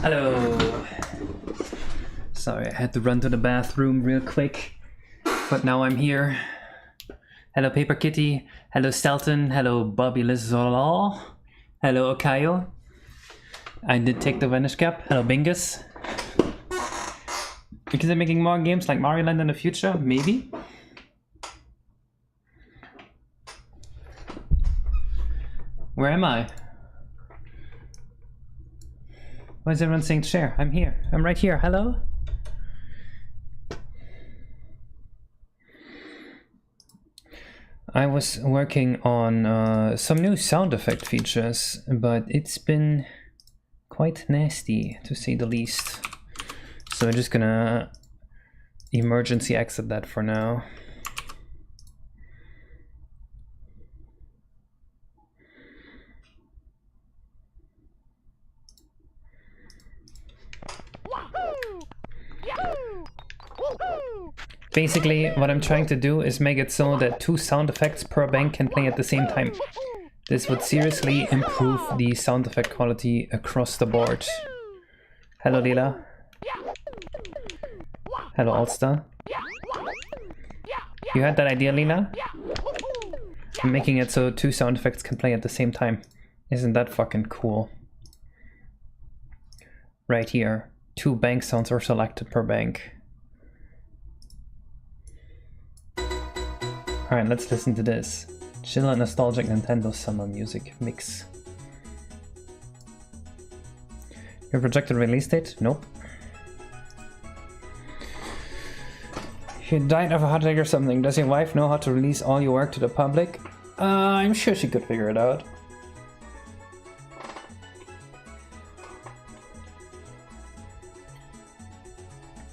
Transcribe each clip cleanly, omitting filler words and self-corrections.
Hello. Sorry, I had to run to the bathroom real quick, but now I'm here. Hello, Paper Kitty. Hello, Stelton. Hello, Bobby Lizola. Hello, Okayo. I did take the Vanish Cap. Hello, Bingus. Because they're making more games like Mario Land in the future? Maybe? Where am I? Why is everyone saying share? I'm here. I'm right here. Hello? I was working on some new sound effect features, but it's been quite nasty, to say the least. So I'm just gonna emergency exit that for now. Basically, what I'm trying to do is make it so that 2 sound effects per bank can play at the same time. This would seriously improve the sound effect quality across the board. Hello, Lila. Hello, Alsta. You had that idea, Lila? I'm making it so 2 sound effects can play at the same time. Isn't that fucking cool? Right here. 2 bank sounds are selected per bank. Alright, let's listen to this. Chill and nostalgic Nintendo summer music mix. Your projected release date? Nope. You died of a heart attack or something. Does your wife know how to release all your work to the public? I'm sure she could figure it out.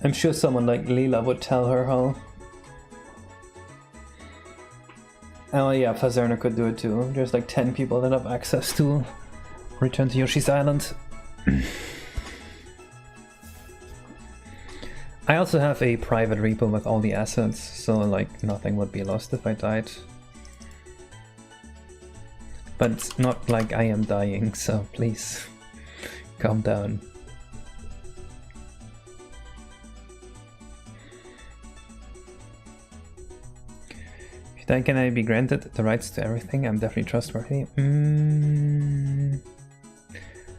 I'm sure someone like Leela would tell her how. Oh yeah, Fazerna could do it too. There's like 10 people that have access to Return to Yoshi's Island. I also have a private repo with all the assets, so like nothing would be lost if I died. But it's not like I am dying, so please calm down. Then can I be granted the rights to everything? I'm definitely trustworthy. I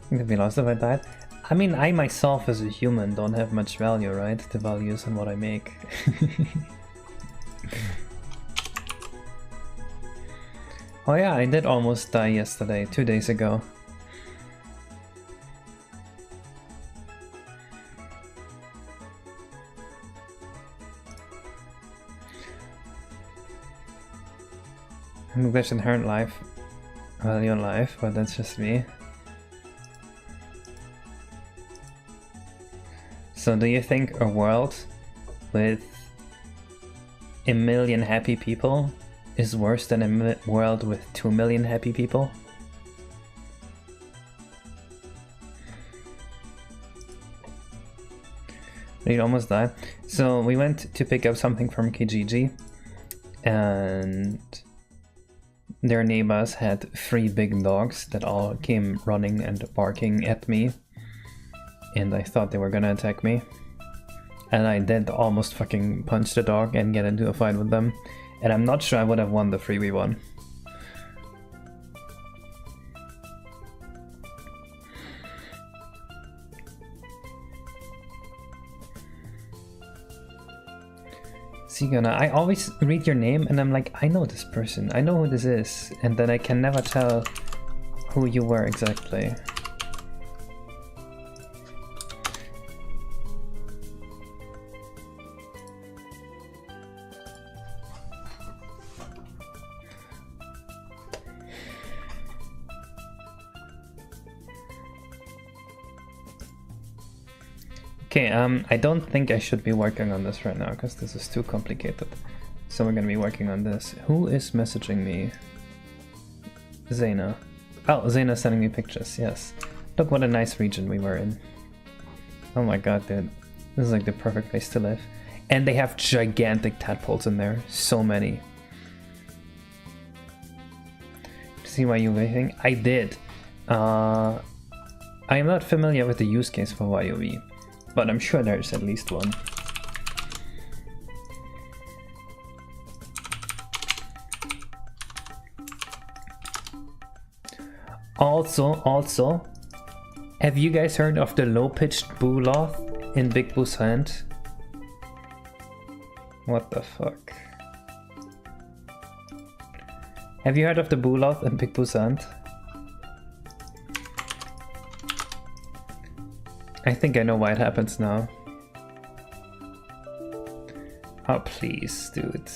think I'd be lost if I died. I mean, I myself as a human don't have much value, right? The value is in what I make. Oh yeah, I did almost die yesterday, 2 days ago. English inherent life. Value in life, but that's just me. So do you think a world with a million happy people is worse than a world with 2 million happy people? We'd almost died. So we went to pick up something from Kijiji, and their neighbors had 3 big dogs that all came running and barking at me. And I thought they were gonna attack me. And I did almost fucking punch the dog and get into a fight with them. And I'm not sure I would have won the 3v1. Sigana, I always read your name and I'm like, I know this person, I know who this is, and then I can never tell who you were exactly. Okay, I don't think I should be working on this right now because this is too complicated. So we're gonna be working on this. Who is messaging me? Zena. Oh, Zena's sending me pictures, yes. Look what a nice region we were in. Oh my god, dude. This is like the perfect place to live. And they have gigantic tadpoles in there. So many. See why you're waiting? I did. I am not familiar with the use case for YOV, but I'm sure there's at least one. Also, have you guys heard of the low-pitched boo law in Big Boo's hand? What the fuck? Have you heard of the boo law in Big Boo's hand? I think I know why it happens now. Oh, please, dude.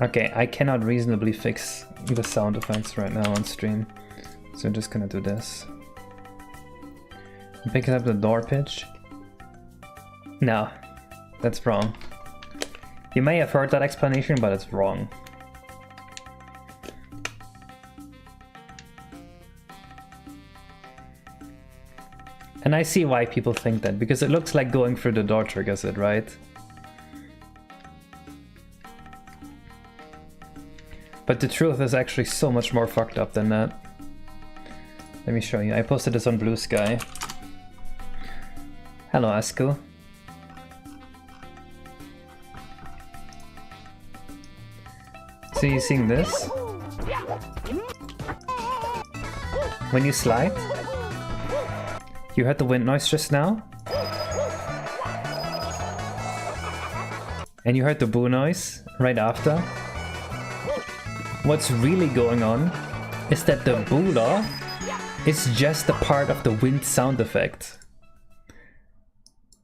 Okay, I cannot reasonably fix the sound effects right now on stream, so I'm just gonna do this. Pick up the door pitch. No, that's wrong. You may have heard that explanation, but it's wrong. And I see why people think that, because it looks like going through the door triggers it, right? But the truth is actually so much more fucked up than that. Let me show you. I posted this on Blue Sky. Hello, Asko. So you seeing this? When you slide? You heard the wind noise just now? And you heard the boo noise right after? What's really going on is that the boo law is just a part of the wind sound effect.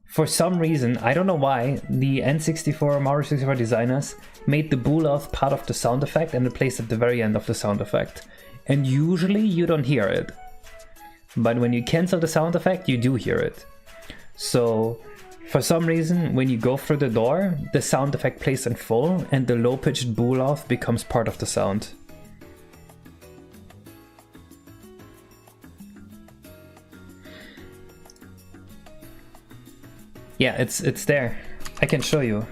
For some reason, I don't know why, the N64 Mario 64 designers made the boo law part of the sound effect and it plays at the very end of the sound effect. And usually you don't hear it. But when you cancel the sound effect, you do hear it. So, for some reason, when you go through the door, the sound effect plays in full and the low-pitched boo laugh becomes part of the sound. Yeah, it's there. I can show you.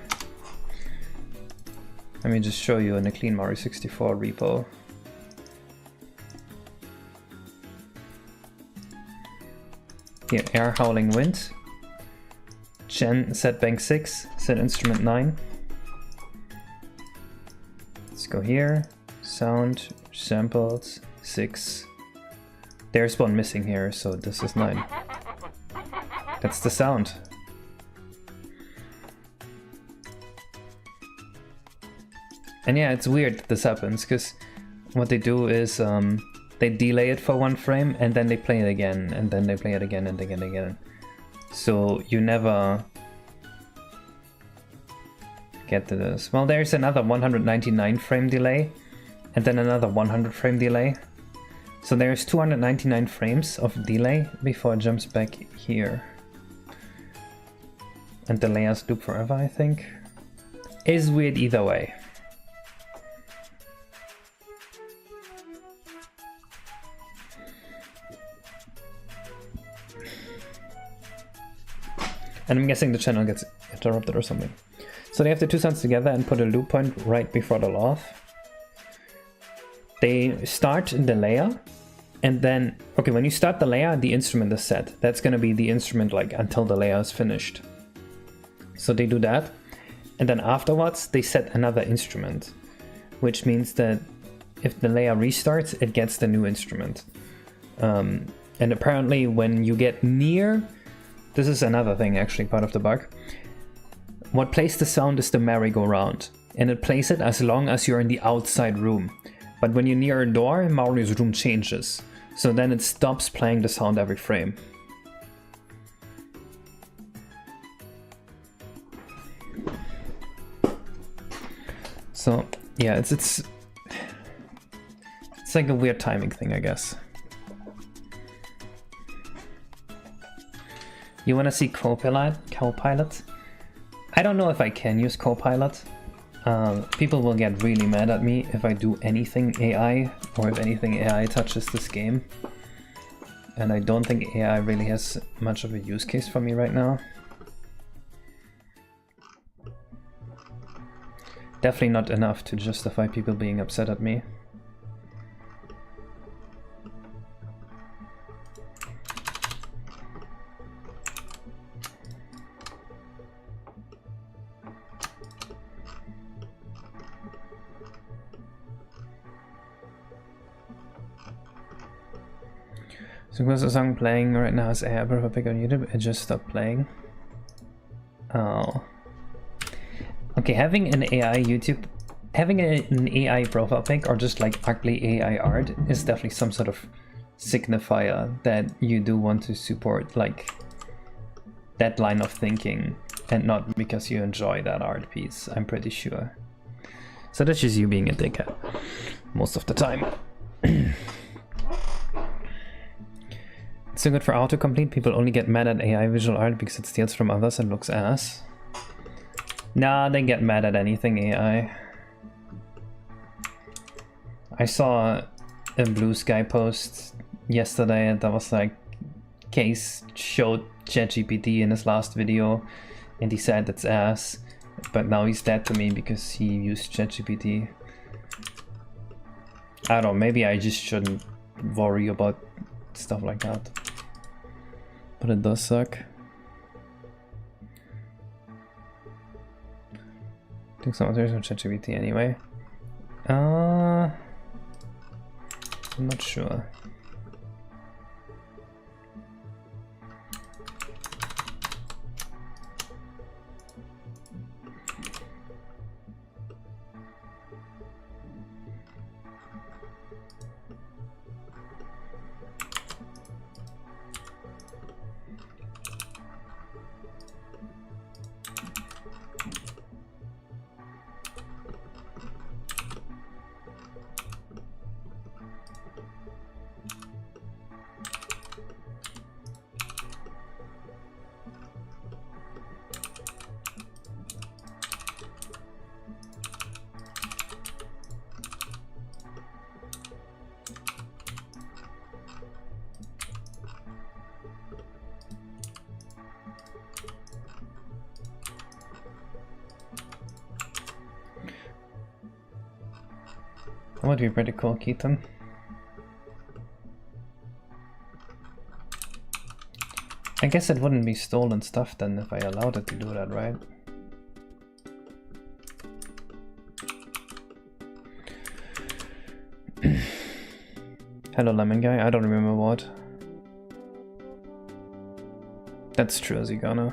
Let me just show you in the clean Mario 64 repo. Here, air howling wind. Gen set bank 6, set instrument 9. Let's go here. Sound, samples, 6. There's one missing here, so this is 9. That's the sound. And yeah, it's weird that this happens, because what they do is they delay it for 1 frame and then they play it again, and then they play it again and again. So you never get to this. Well, there's another 199 frame delay and then another 100 frame delay. So there's 299 frames of delay before it jumps back here. And the layers loop forever, I think. Is weird either way. And I'm guessing the channel gets interrupted or something. So they have the 2 sounds together and put a loop point right before the laugh. They start the layer and then, okay, when you start the layer, the instrument is set. That's gonna be the instrument like until the layer is finished. So they do that. And then afterwards, they set another instrument, which means that if the layer restarts, it gets the new instrument. And apparently when you get near, this is another thing actually, part of the bug. What plays the sound is the merry-go-round, and it plays it as long as you're in the outside room. But when you're near a door, Mario's room changes, so then it stops playing the sound every frame. So yeah, it's like a weird timing thing, I guess. You wanna see Copilot? I don't know if I can use Copilot. People will get really mad at me if I do anything AI, or if anything AI touches this game. And I don't think AI really has much of a use case for me right now. Definitely not enough to justify people being upset at me. So was the song playing right now is AI profile pic on YouTube? It just stopped playing. Oh. Okay, having an AI profile pic or just like ugly AI art is definitely some sort of signifier that you do want to support like that line of thinking and not because you enjoy that art piece, I'm pretty sure. So that's just you being a dickhead most of the time. It's so good for autocomplete. People only get mad at AI visual art because it steals from others and looks ass. Nah, they get mad at anything AI. I saw a Blue Sky post yesterday that was like, Case showed ChatGPT in his last video and he said it's ass, but now he's dead to me because he used ChatGPT. I don't know, maybe I just shouldn't worry about stuff like that. But it does suck. I think someone's using ChatGPT anyway. I'm not sure. That would be pretty cool, Keaton. I guess it wouldn't be stolen stuff then if I allowed it to do that, right? Hello, Lemon Guy. I don't remember what. That's true, Zigana.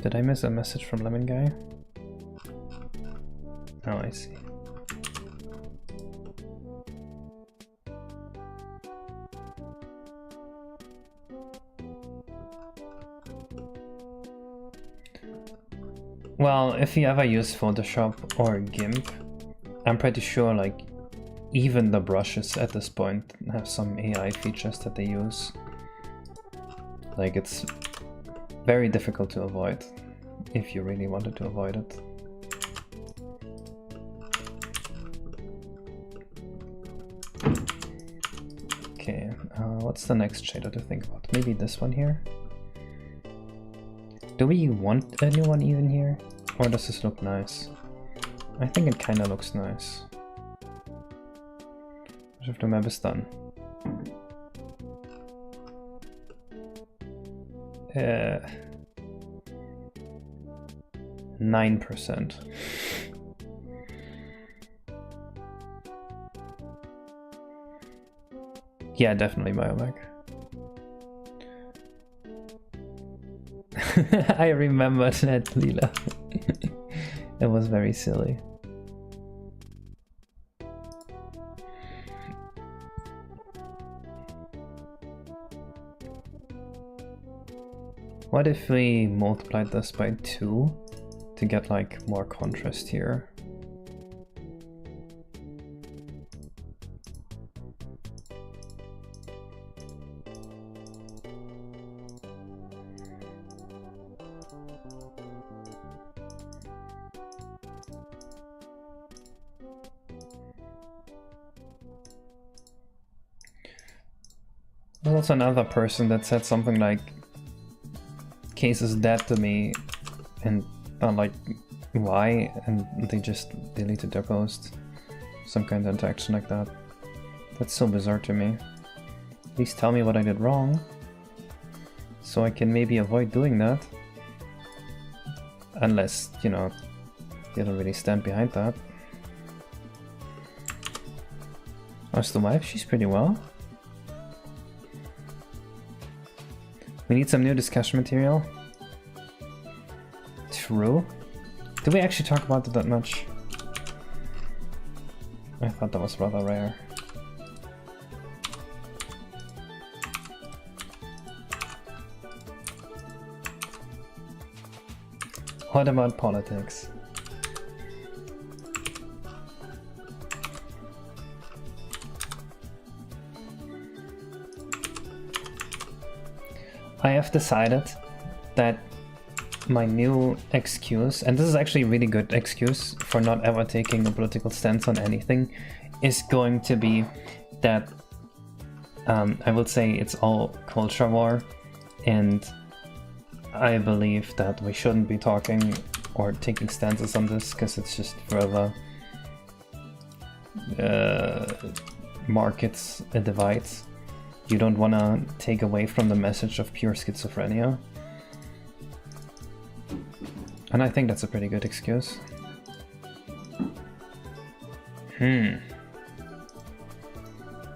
Did I miss a message from Lemon Guy? Oh, I see. Well, if you ever use Photoshop or GIMP, I'm pretty sure like even the brushes at this point have some AI features that they use. Like it's very difficult to avoid if you really wanted to avoid it. Okay, what's the next shader to think about? Maybe this one here? Do we want a new one even here? Or does this look nice? I think it kinda looks nice. If the map is done. 9%. Yeah, definitely Biomech. I remember that, Leela. It was very silly. What if we multiplied this by 2 to get like more contrast here? There's also another person that said something like, Case is dead to me, and I'm like, why? And they just deleted their post. Some kind of interaction like that. That's so bizarre to me. Please tell me what I did wrong, so I can maybe avoid doing that. Unless, you know, they don't really stand behind that. How's the wife? She's pretty well. We need some new discussion material. True. Did we actually talk about it that much? I thought that was rather rare. What about politics? I have decided that my new excuse, and this is actually a really good excuse for not ever taking a political stance on anything, is going to be that I will say it's all culture war, and I believe that we shouldn't be talking or taking stances on this because it's just further markets a divide. You don't want to take away from the message of pure schizophrenia. And I think that's a pretty good excuse.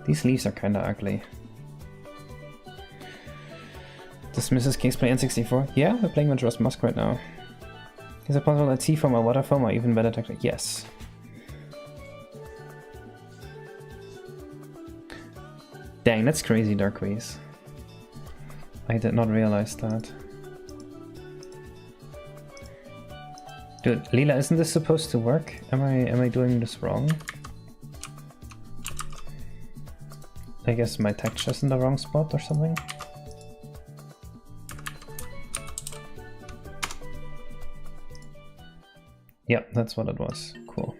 These leaves are kinda ugly. Does Mrs. King's play N64? Yeah, we're playing Majora's Mask right now. Is it possible that T-foam or water foam are even better technique? Yes. Dang, that's crazy, Darkways. I did not realize that. Dude, Leela, isn't this supposed to work? Am I doing this wrong? I guess my texture's in the wrong spot or something? Yep, that's what it was. Cool.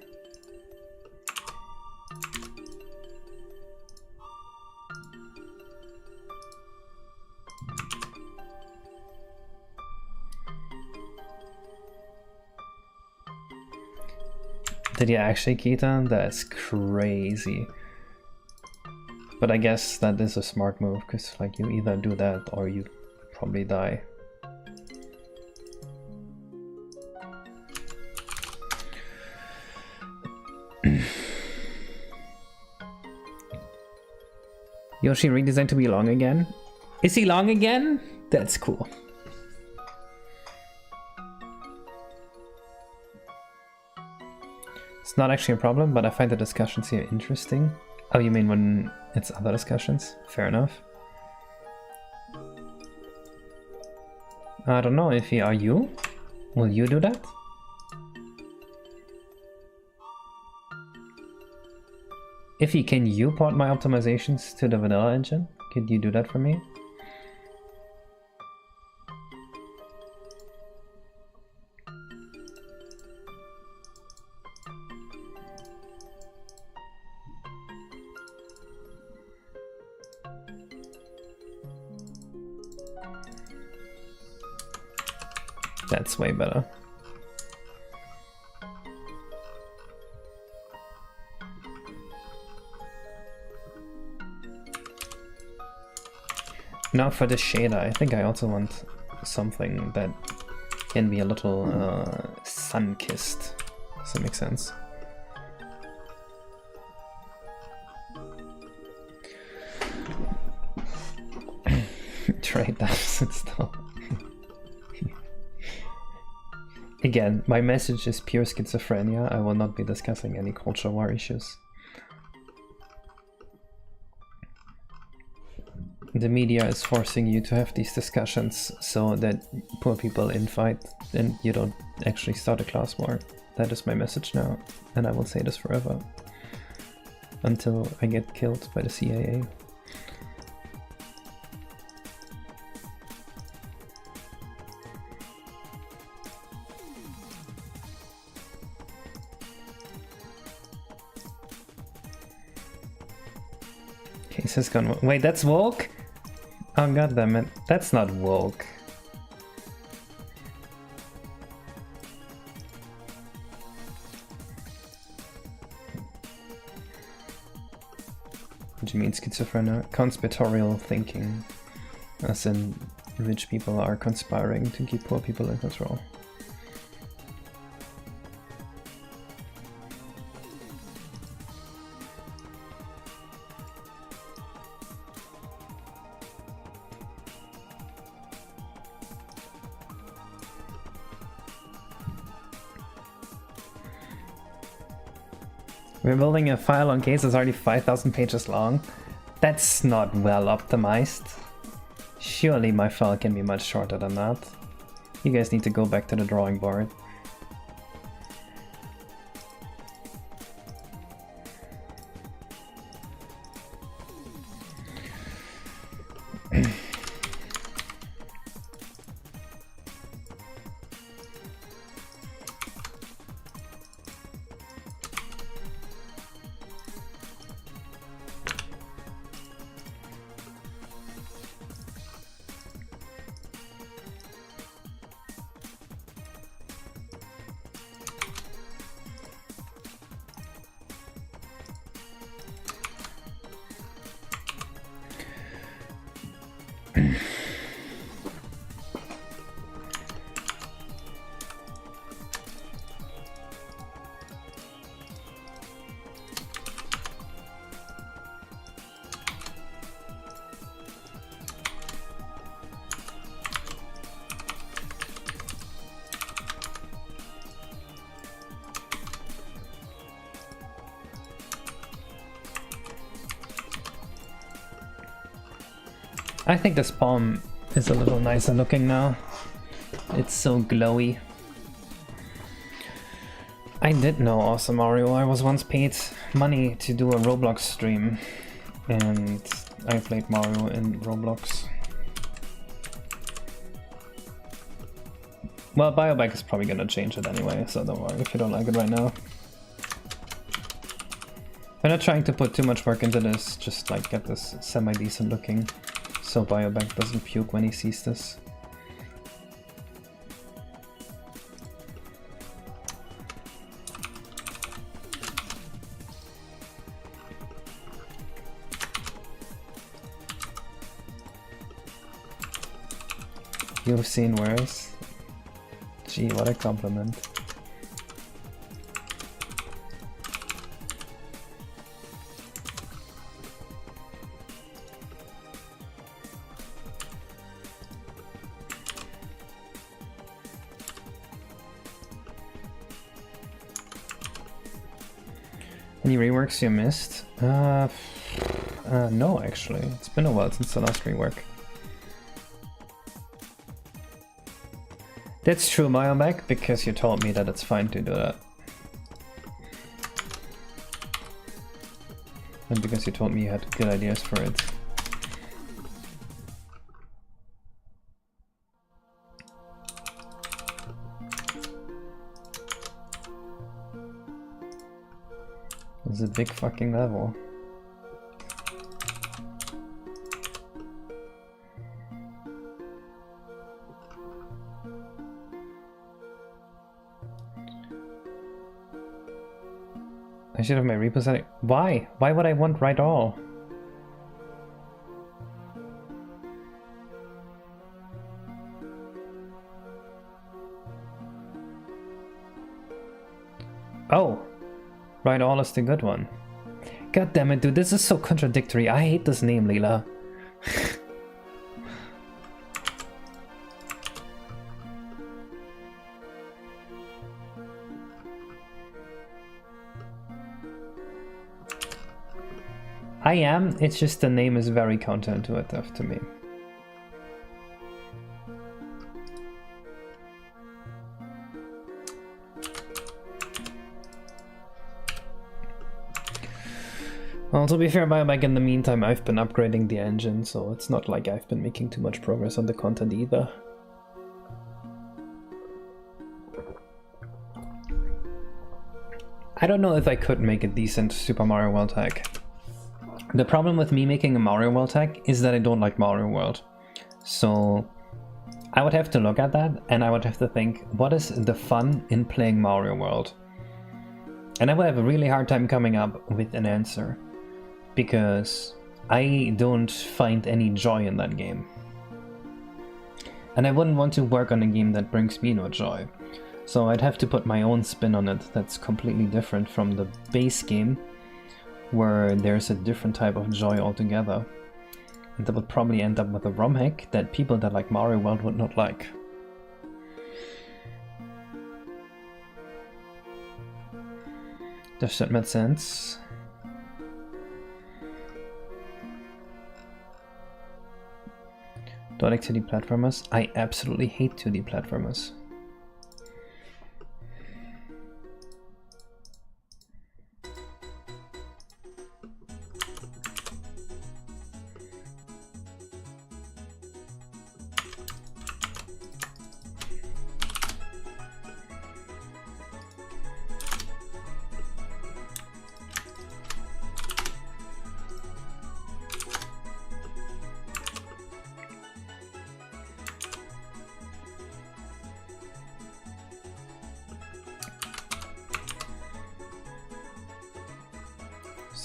Did you actually, Keita? That's crazy. But I guess that is a smart move, because like you either do that or you probably die. Yoshi redesigned to be long again? Is he long again? That's cool. It's not actually a problem, but I find the discussions here interesting. Oh, you mean when it's other discussions? Fair enough. I don't know, Iffy, are you? Will you do that? Iffy, can you port my optimizations to the vanilla engine? Could you do that for me? That's way better. Now for the shader, I think I also want something that can be a little sun-kissed. Does that make sense? Trade that sit still. Again, my message is pure schizophrenia. I will not be discussing any culture war issues. The media is forcing you to have these discussions so that poor people infight and you don't actually start a class war. That is my message now, and I will say this forever. Until I get killed by the CIA. Case has gone. Wait, that's woke? Oh goddammit, that's not woke. What do you mean schizophrenia? Conspiratorial thinking. As in rich people are conspiring to keep poor people in control. We're building a file on case that's already 5,000 pages long. That's not well optimized. Surely my file can be much shorter than that. You guys need to go back to the drawing board. I think this palm is a little nicer looking now. It's so glowy. I did know Awesome Mario. I was once paid money to do a Roblox stream, and I played Mario in Roblox. Well, Bioback is probably gonna change it anyway, so don't worry if you don't like it right now. I'm not trying to put too much work into this, just like get this semi-decent looking, so Bioback doesn't puke when he sees this. You've seen worse. Gee, what a compliment. Any reworks you missed? No, actually. It's been a while since the last rework. That's true, Bioback, because you told me that it's fine to do that. And because you told me you had good ideas for it. It's a big fucking level. I should have my repo setting. Why? Why would I want write all? Oh, write all is the good one. God damn it, dude, this is so contradictory. I hate this name, Leela. I am, it's just the name is very counterintuitive to me. Well, to be fair, Bioback, in the meantime, I've been upgrading the engine, so it's not like I've been making too much progress on the content either. I don't know if I could make a decent Super Mario World tag. The problem with me making a Mario World tag is that I don't like Mario World. So I would have to look at that and I would have to think, what is the fun in playing Mario World? And I would have a really hard time coming up with an answer, because I don't find any joy in that game. And I wouldn't want to work on a game that brings me no joy. So I'd have to put my own spin on it that's completely different from the base game, where there's a different type of joy altogether. And that would probably end up with a ROM hack that people that like Mario World would not like. Does that make sense? Don't like 2D platformers? I absolutely hate 2D platformers.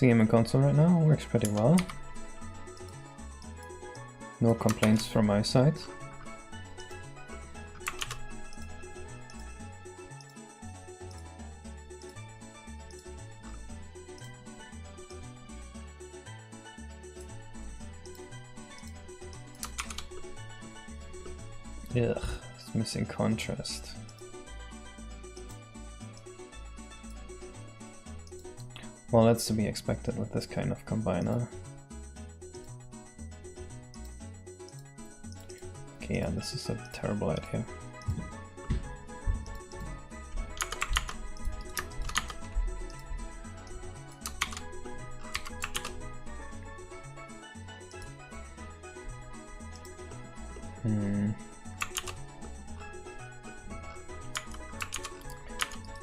Game and console right now works pretty well. No complaints from my side. Ugh, it's missing contrast. Well, that's to be expected with this kind of combiner. Okay, yeah, this is a terrible idea.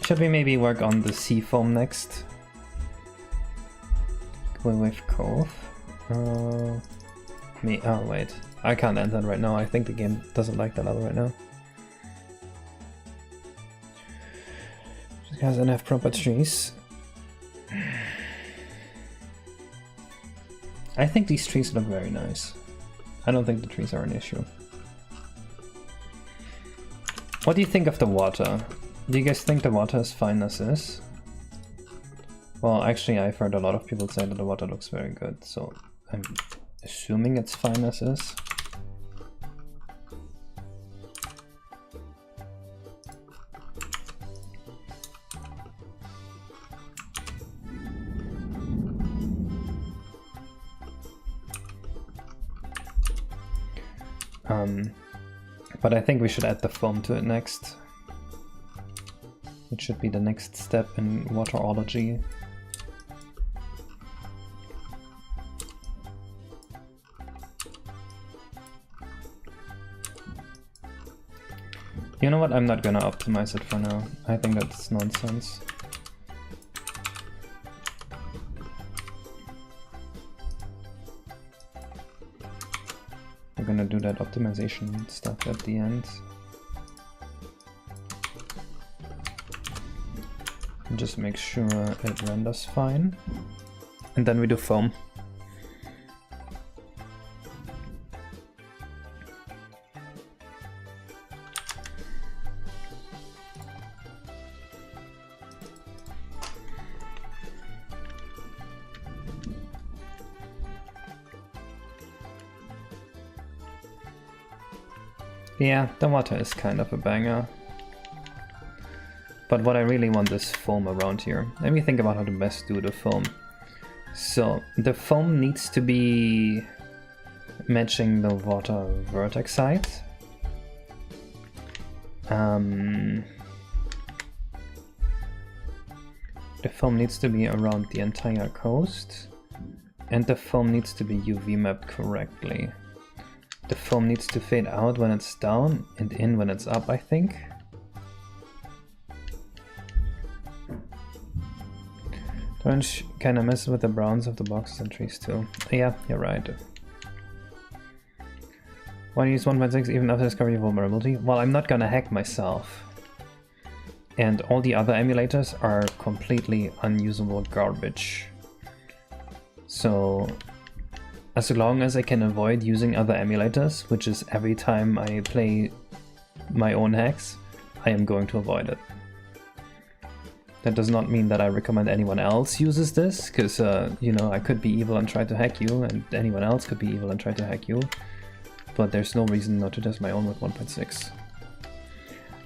Should we maybe work on the sea foam next? With Cove. Oh wait, I can't end that right now. I think the game doesn't like that level right now. It doesn't have proper trees. I think these trees look very nice. I don't think the trees are an issue. What do you think of the water? Do you guys think the water is fine as is? Well, actually, I've heard a lot of people say that the water looks very good, so I'm assuming it's fine as is. But I think we should add the foam to it next. It should be the next step in waterology. You know what, I'm not gonna optimize it for now. I think that's nonsense. We're gonna do that optimization stuff at the end. And just make sure it renders fine. And then we do foam. Yeah, the water is kind of a banger. But what I really want is foam around here. Let me think about how to best do the foam. So, the foam needs to be matching the water vertex height. The foam needs to be around the entire coast. And the foam needs to be UV mapped correctly. The foam needs to fade out when it's down and in when it's up, I think. Orange kind of messes with the browns of the boxes and trees too. Yeah, you're right. Why use 1.6 even after discovering vulnerability? Well, I'm not gonna hack myself. And all the other emulators are completely unusable garbage. So, as long as I can avoid using other emulators, which is every time I play my own hacks, I am going to avoid it. That does not mean that I recommend anyone else uses this, because, you know, I could be evil and try to hack you, and anyone else could be evil and try to hack you. But there's no reason not to test my own with 1.6.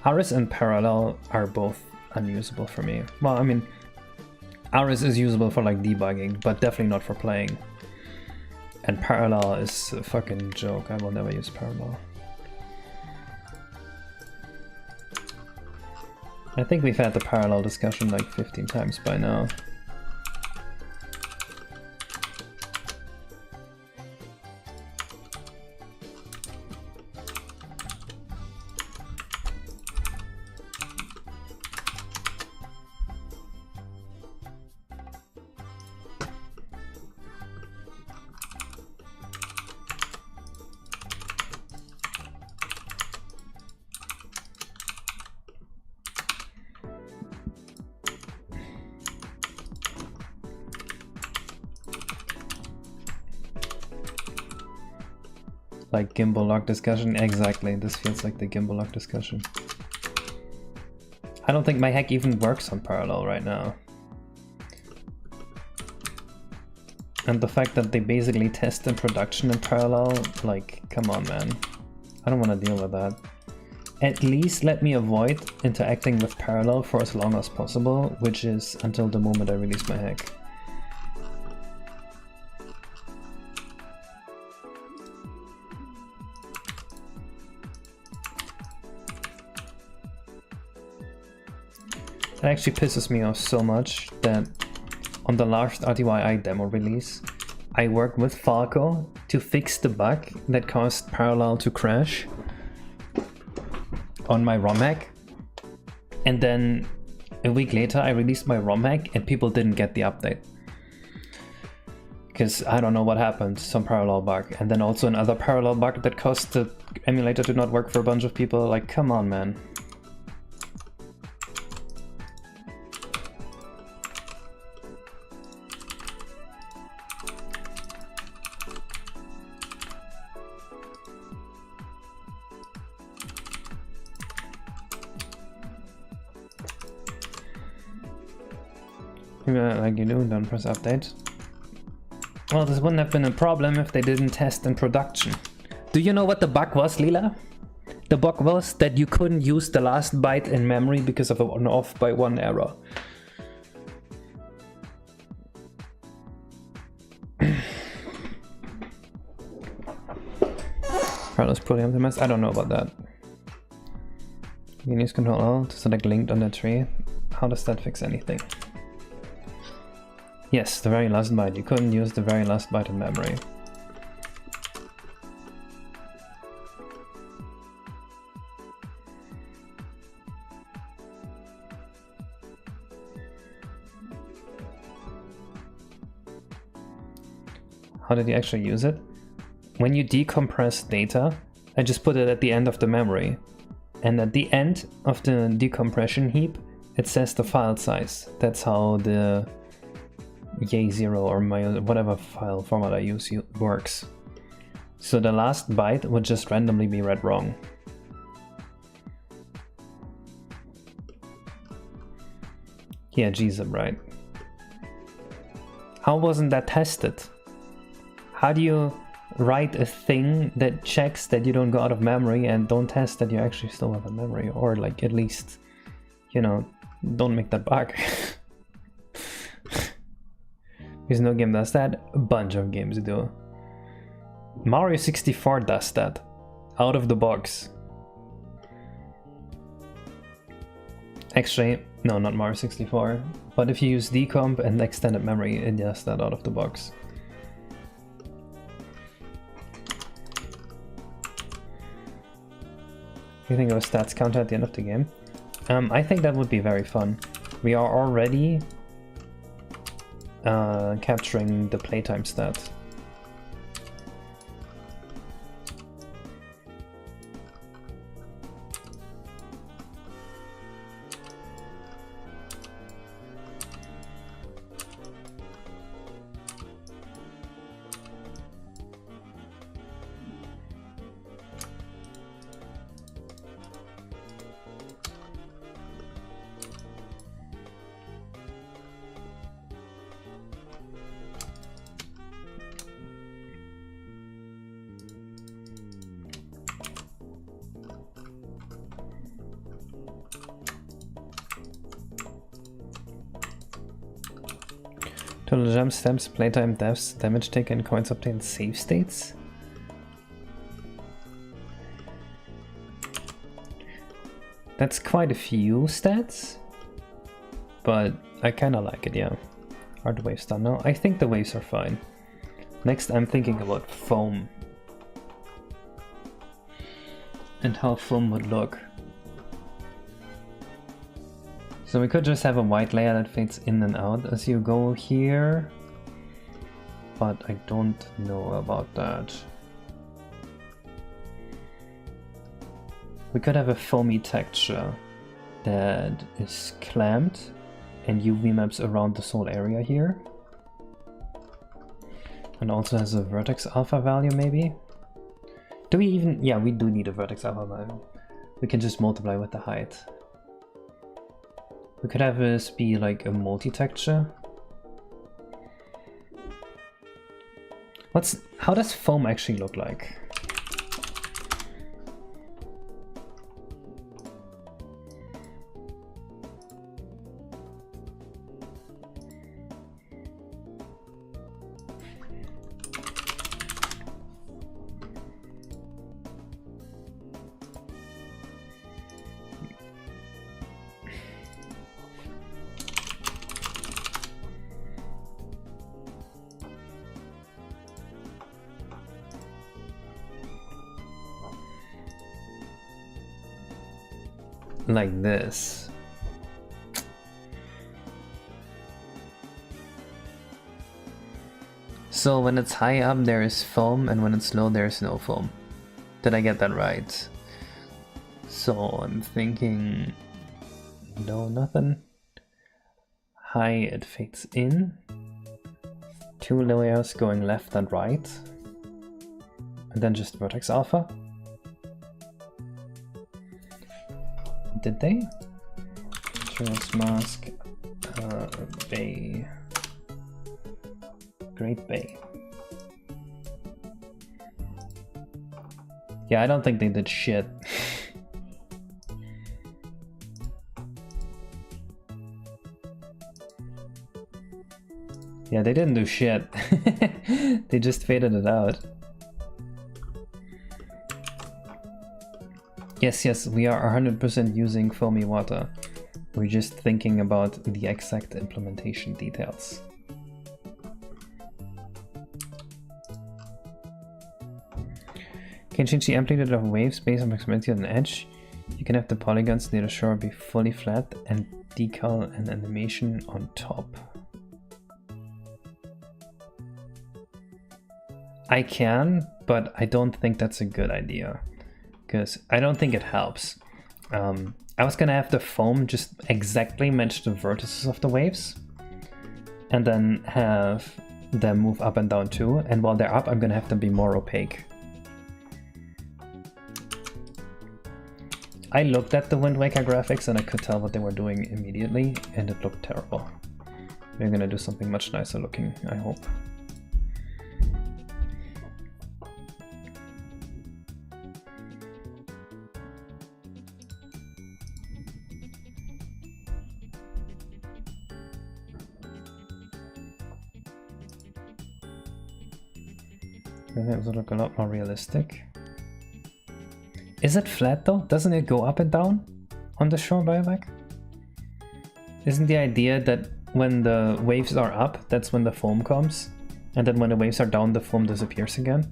Aris and Parallel are both unusable for me. Well, I mean, Aris is usable for like debugging, but definitely not for playing. And parallel is a fucking joke. I will never use parallel. I think we've had the parallel discussion like 15 times by now. Like gimbal lock discussion, exactly. This feels like the gimbal lock discussion. I don't think my hack even works on parallel right now. And the fact that they basically test in production in parallel, like, come on, man. I don't want to deal with that. At least let me avoid interacting with parallel for as long as possible, which is until the moment I release my hack. It actually pisses me off so much that on the last RTYI demo release, I worked with Falco to fix the bug that caused parallel to crash on my ROM hack. And then a week later I released my ROM hack and people didn't get the update. Because I don't know what happened, some parallel bug. And then also another parallel bug that caused the emulator to not work for a bunch of people. Like, come on, man. Like you do, don't press update. Well, this wouldn't have been a problem if they didn't test in production. Do you know what the bug was, Lila? The bug was that you couldn't use the last byte in memory because of an off by 1 error. Parallel's poorly optimized? I don't know about that. You can use Control L to select linked on the tree. How does that fix anything? Yes, the very last byte. You couldn't use the very last byte in memory. How did you actually use it? When you decompress data, I just put it at the end of the memory. And at the end of the decompression heap, it says the file size. That's how the Yay0 or my whatever file format I use works. So the last byte would just randomly be read wrong. Yeah, GZIP, right. How wasn't that tested? How do you write a thing that checks that you don't go out of memory and don't test that you actually still have a memory? Or like at least, you know, don't make that bug. Because no game does that. A bunch of games do. Mario 64 does that. Out of the box. Actually, no, not Mario 64. But if you use decomp and extended memory, it does that out of the box. You think of a stats counter at the end of the game? I think that would be very fun. We are already capturing the playtime stat. Total jump steps, playtime deaths, damage taken, coins obtained, save states. That's quite a few stats, but I kinda like it, yeah. Are the waves done now? I think the waves are fine. Next I'm thinking about foam. And how foam would look. So we could just have a white layer that fades in and out as you go here. But I don't know about that. We could have a foamy texture that is clamped and UV maps around the whole area here. And also has a vertex alpha value maybe. Do we even... yeah, we do need a vertex alpha value. We can just multiply with the height. We could have this be like a multi-texture. How does foam actually look like? Like this. So when it's high up there is foam and when it's low there is no foam. Did I get that right? So I'm thinking... no, nothing. High it fades in. 2 layers going left and right. And then just vertex alpha. Did they? Trails mask, bay, Great Bay. Yeah, I don't think they did shit. Yeah, they didn't do shit. They just faded it out. Yes, we are 100% using foamy water. We're just thinking about the exact implementation details. Can change the amplitude of waves based on proximity on an edge. You can have the polygons near the shore be fully flat and decal an animation on top. I can, but I don't think that's a good idea. Because I don't think it helps. I was gonna have the foam just exactly match the vertices of the waves and then have them move up and down too, and while they're up I'm gonna have them be more opaque. I looked at the Wind Waker graphics and I could tell what they were doing immediately and it looked terrible. We're gonna do something much nicer looking, I hope. It will look a lot more realistic. Is it flat though? Doesn't it go up and down on the shore buyback? Isn't the idea that when the waves are up, that's when the foam comes? And then when the waves are down, the foam disappears again?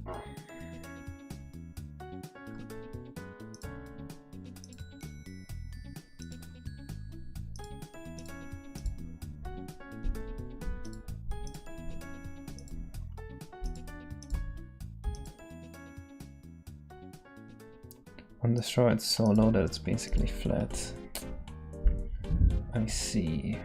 On the shore it's so low that it's basically flat. I see.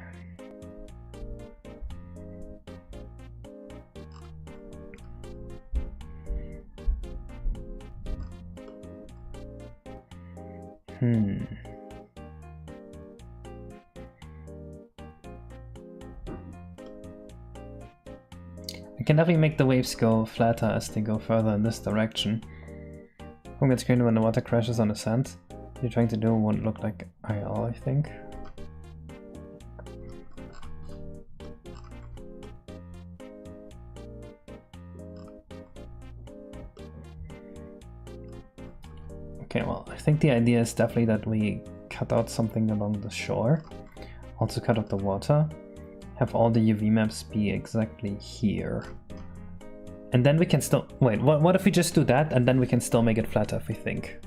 I can definitely make the waves go flatter as they go further in this direction. Foam gets greener when the water crashes on the sand. You're trying to do won't look like IL, I think. Okay, well, I think the idea is definitely that we cut out something along the shore, also cut out the water, have all the UV maps be exactly here. And then we can still... Wait, what if we just do that and then we can still make it flatter if we think?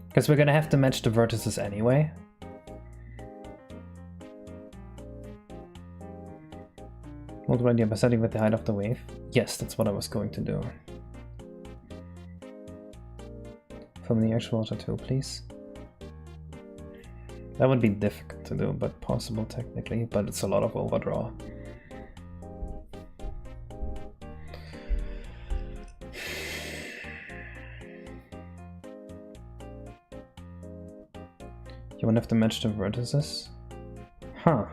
Because we're gonna have to match the vertices anyway. Multiply the opacity with the height of the wave. Yes, that's what I was going to do. From the actual water too, please. That would be difficult to do, but possible technically, but it's a lot of overdraw. You won't have to match the vertices? Huh.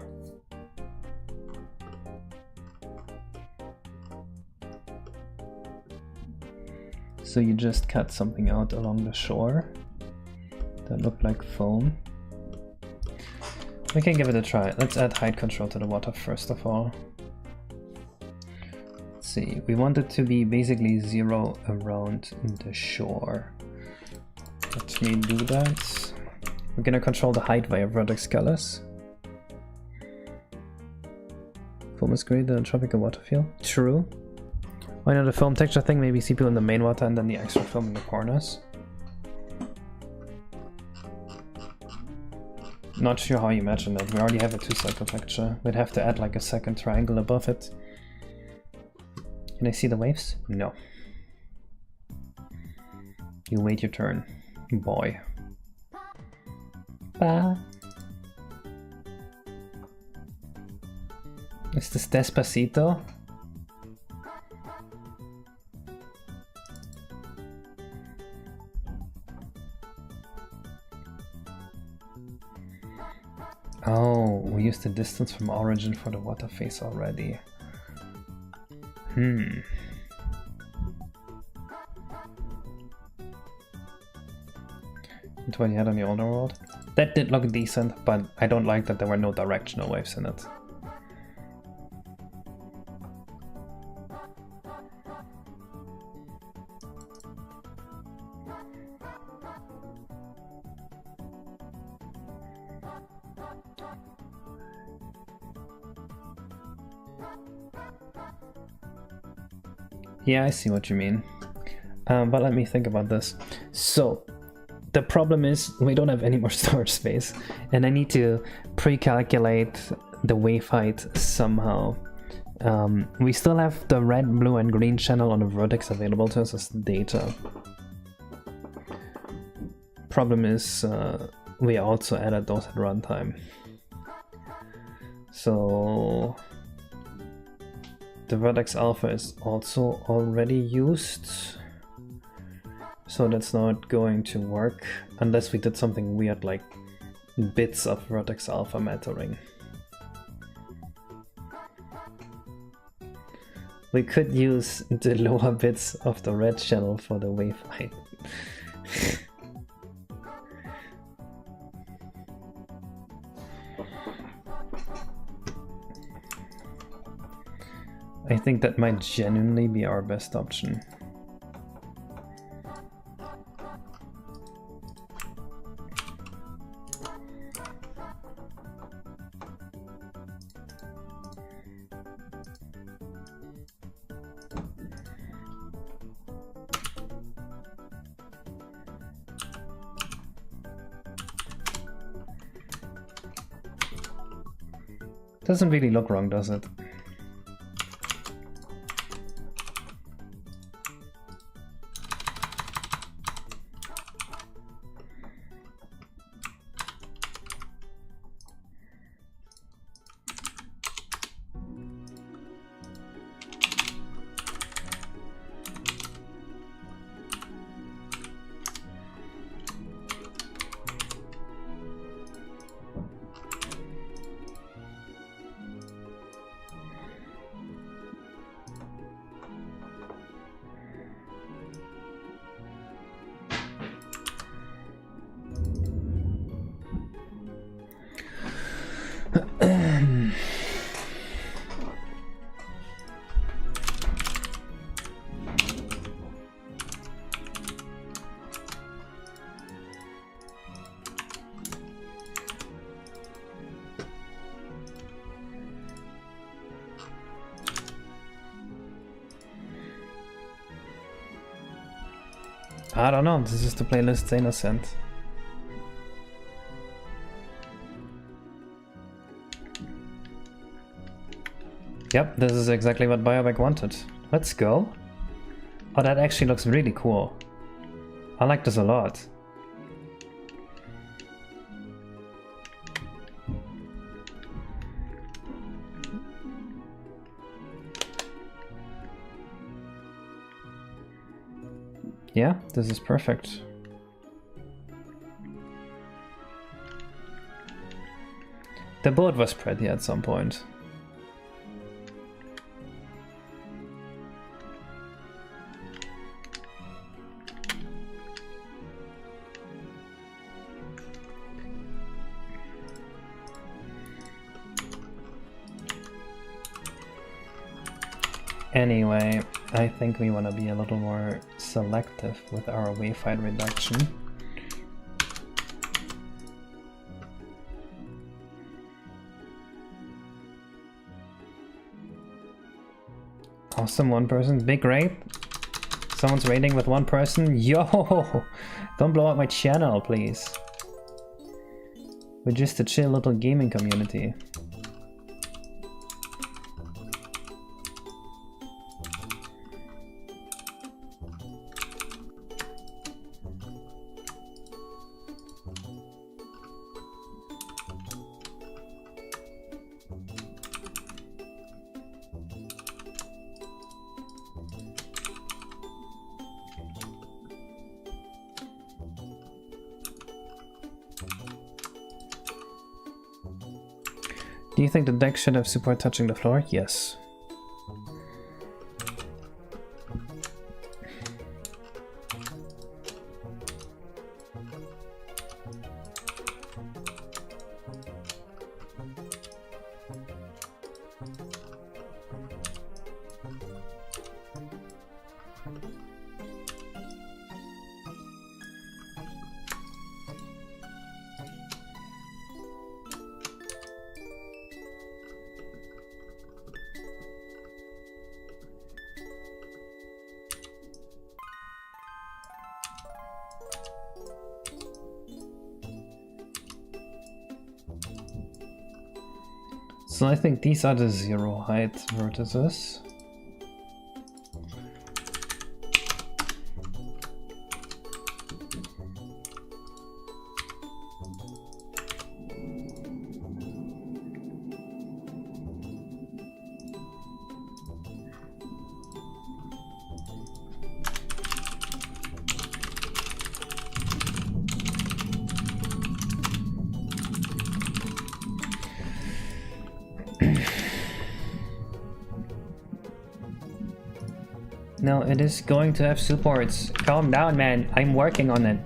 So you just cut something out along the shore that looked like foam. We can give it a try. Let's add height control to the water first of all. Let's see, we want it to be basically 0 around the shore. Let me do that. We're gonna control the height via vertex colors. Foam is greater than tropical water field. True. Why not a film texture thing? Maybe CPU in the main water and then the extra film in the corners. Not sure how you imagine that. We already have a 2-cycle texture. We'd have to add like a second triangle above it. Can I see the waves? No. You wait your turn, boy. Is this Despacito? Oh, we used the distance from origin for the water phase already. That's what you had on the Overworld. That did look decent, but I don't like that there were no directional waves in it. Yeah, I see what you mean. But let me think about this. So, the problem is we don't have any more storage space, and I need to pre-calculate the wave height somehow. We still have the red, blue, and green channel on the vertex available to us as data. Problem is, we also added those at runtime. So the vertex alpha is also already used, so that's not going to work unless we did something weird like bits of vertex alpha mattering. We could use the lower bits of the red channel for the wave height. I think that might genuinely be our best option. Doesn't really look wrong, does it? I don't know, this is the playlist Zaina sent. Yep, this is exactly what BioWare wanted. Let's go. Oh, that actually looks really cool. I like this a lot. Yeah, this is perfect. The board was pretty at some point. Anyway, I think we want to be a little more selective with our wave height reduction. Awesome, one person. Big raid. Someone's raiding with one person. Yo! Don't blow up my channel, please. We're just a chill little gaming community. Do you think the deck should have support touching the floor? Yes. So I think these are the 0 height vertices. No, it is going to have supports. Calm down, man. I'm working on it.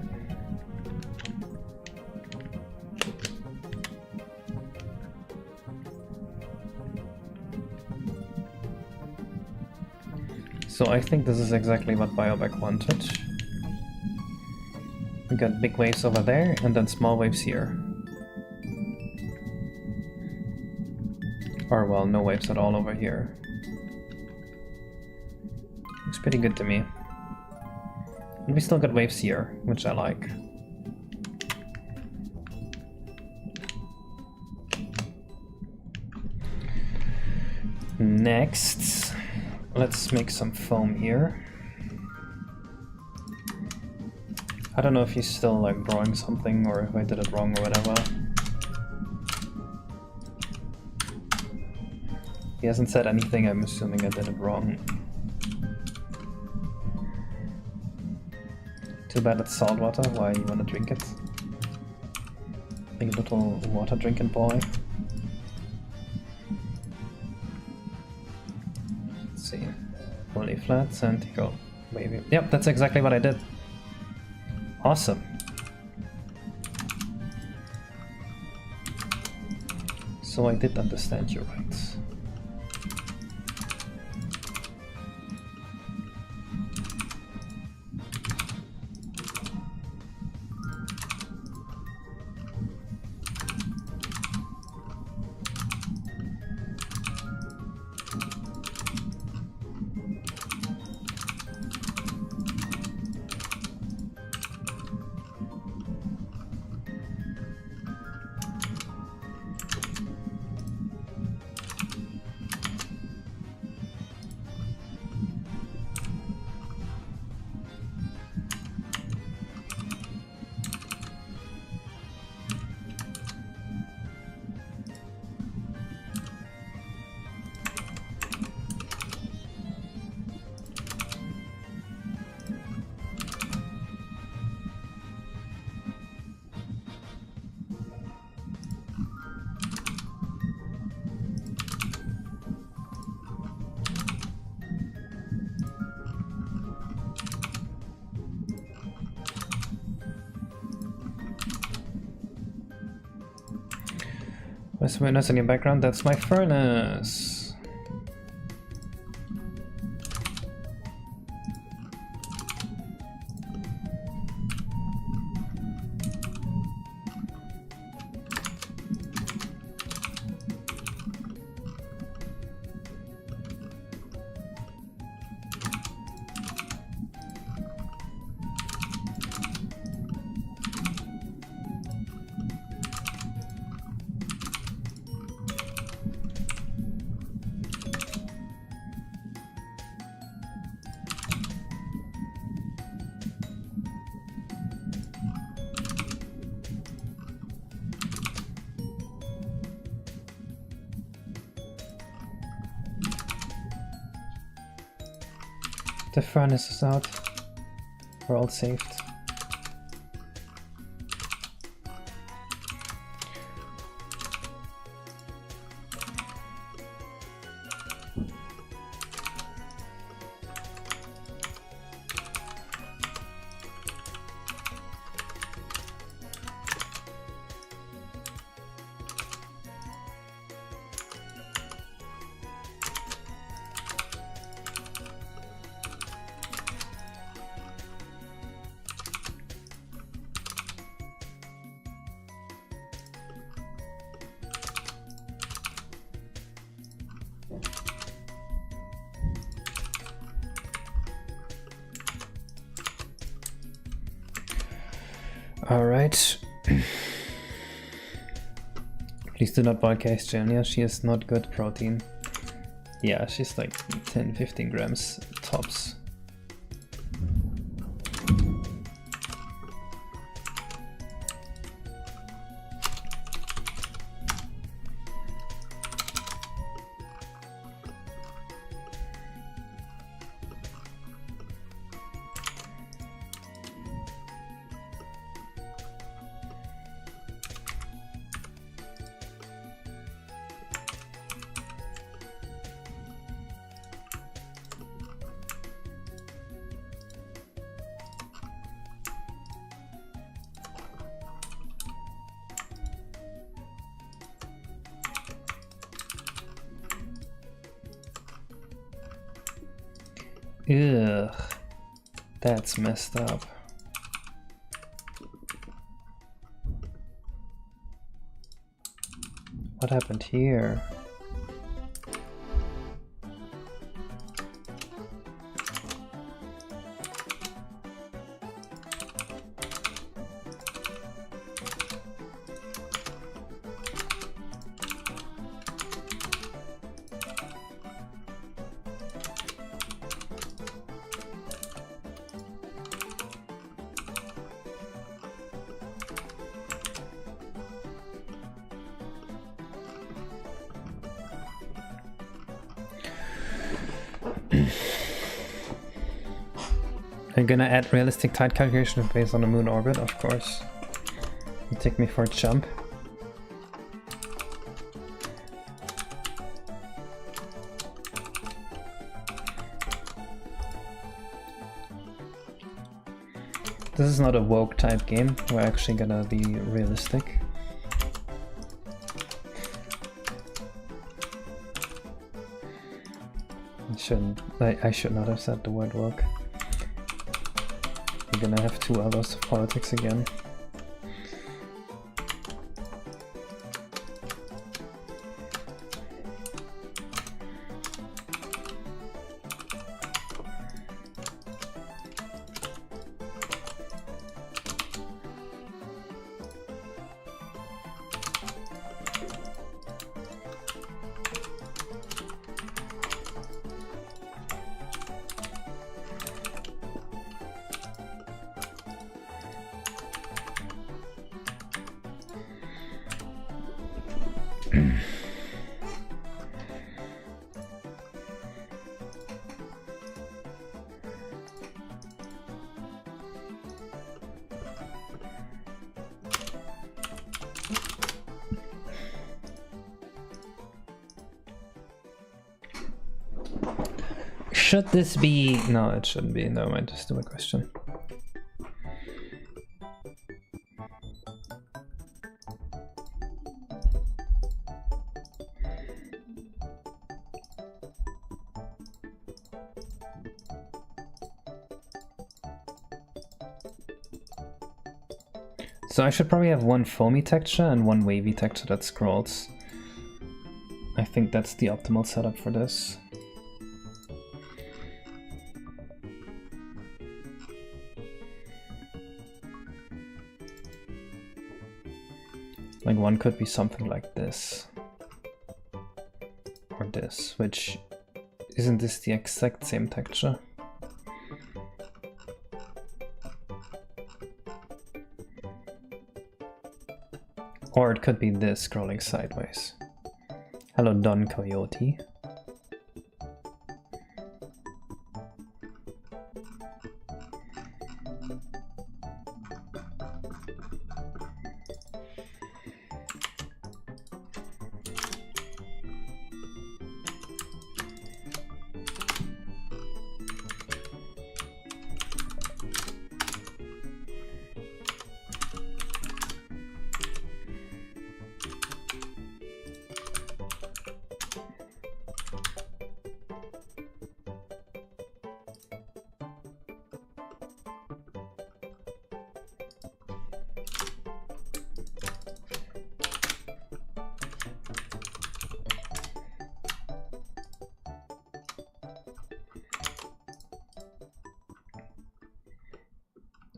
So I think this is exactly what BioWare wanted. We got big waves over there and then small waves here. Or well, no waves at all over here. Looks pretty good to me. And we still got waves here, which I like. Next, let's make some foam here. I don't know if he's still like drawing something or if I did it wrong or whatever. He hasn't said anything, I'm assuming I did it wrong. Too bad it's salt water. Why you wanna drink it? Like a little water drinking boy. Let's see. Fully flat and go wavy. Yep, that's exactly what I did. Awesome. So I did understand you right. There's a noise in your background, that's my furnace. The furnace is out. We're all saved. Alright. Please do not broadcast Jania, she has not good protein. Yeah, she's like 10-15 grams tops. Ugh, that's messed up. What happened here? I'm gonna add realistic tide calculation based on the moon orbit, of course. You take me for a jump. This is not a woke type game, we're actually gonna be realistic. I should not have said the word woke. We're gonna have 2 hours of politics again. Should this be... No, it shouldn't be. Never mind, just do a question. So I should probably have one foamy texture and one wavy texture that scrolls. I think that's the optimal setup for this. Like one could be something like this. Or this, which isn't this the exact same texture? Or it could be this scrolling sideways. Hello, Don Coyote.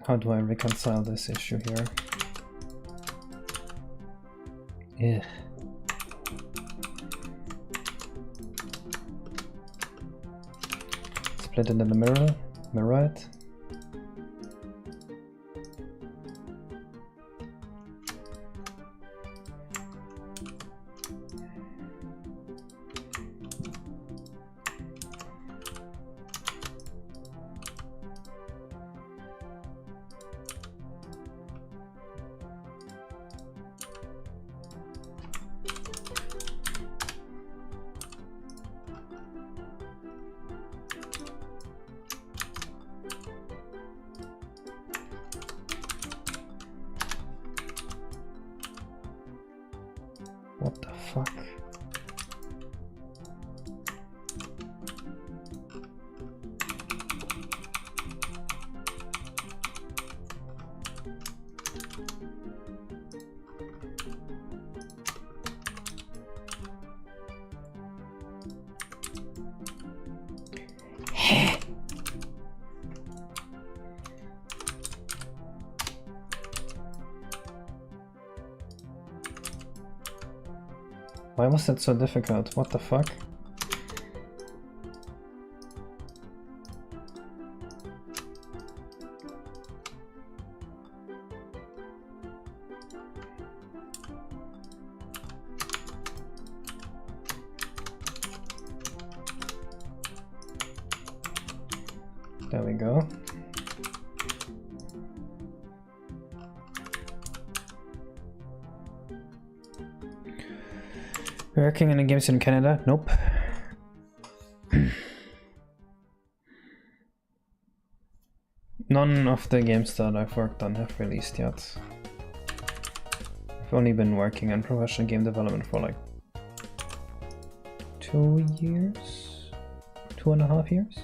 How do I reconcile this issue here? Ugh. Split it in the middle, mirror it. What the fuck? Why was that so difficult? What the fuck? There we go. Working in the games in Canada? Nope. None of the games that I've worked on have released yet. I've only been working on professional game development for like 2 years? 2.5 years?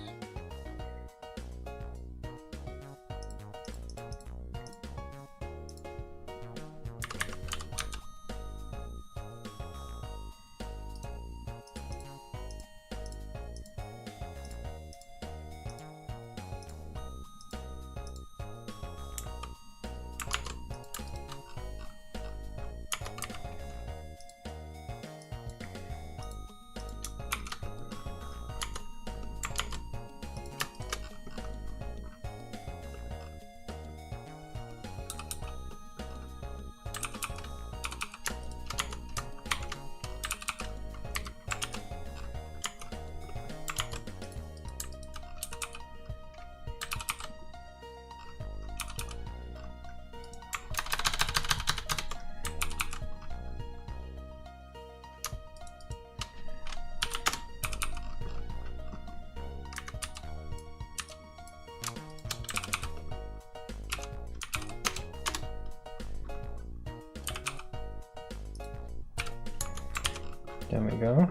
There we go.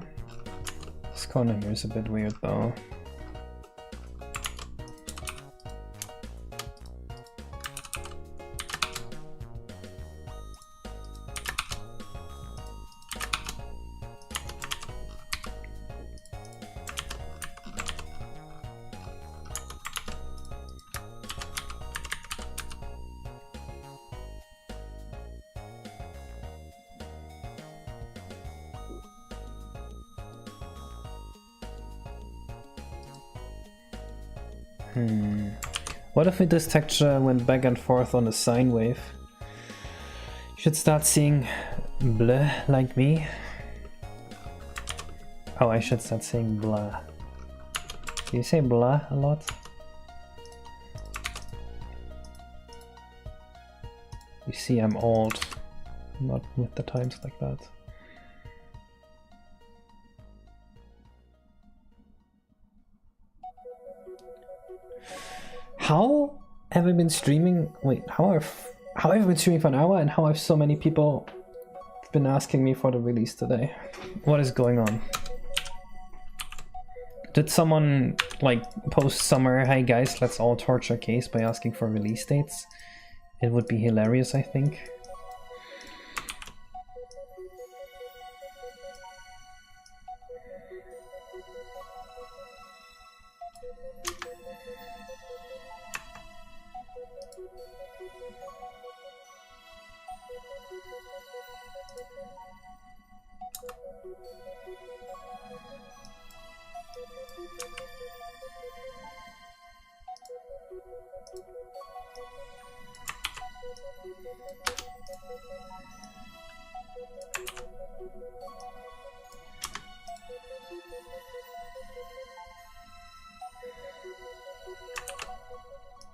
This corner here is a bit weird though. What if this texture went back and forth on a sine wave? Should start seeing bleh like me. Oh, I should start saying blah. Do you say blah a lot? You see, I'm old. Not with the times like that. How have I been streaming? Wait, how have I been streaming for an hour, and how have so many people been asking me for the release today? What is going on? Did someone like post somewhere, "Hey guys, let's all torture Case by asking for release dates"? It would be hilarious, I think.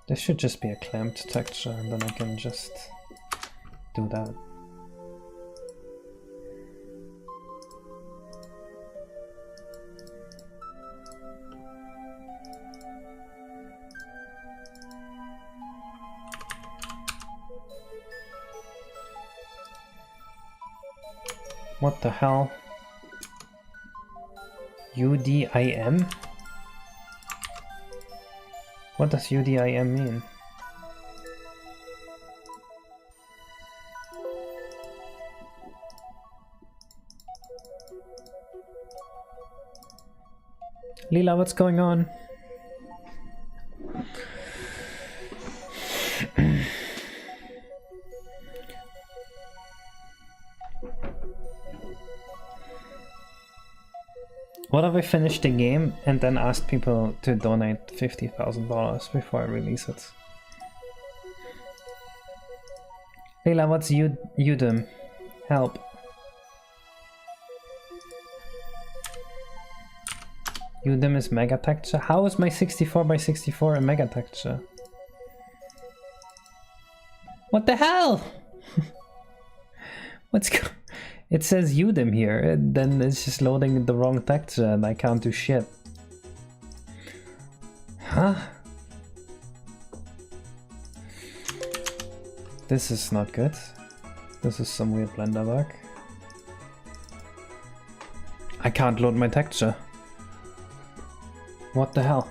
This should just be a clamped texture, and then I can just do that. What the hell? UDIM? What does UDIM mean? Lila, what's going on? What if I finish the game and then ask people to donate $50,000 before I release it? Leila, what's Udem? Help. Udem is mega texture? How is my 64x64 a mega texture? What the hell? What's go- It says Udem here, and then it's just loading the wrong texture and I can't do shit. Huh? This is not good. This is some weird Blender bug. I can't load my texture. What the hell?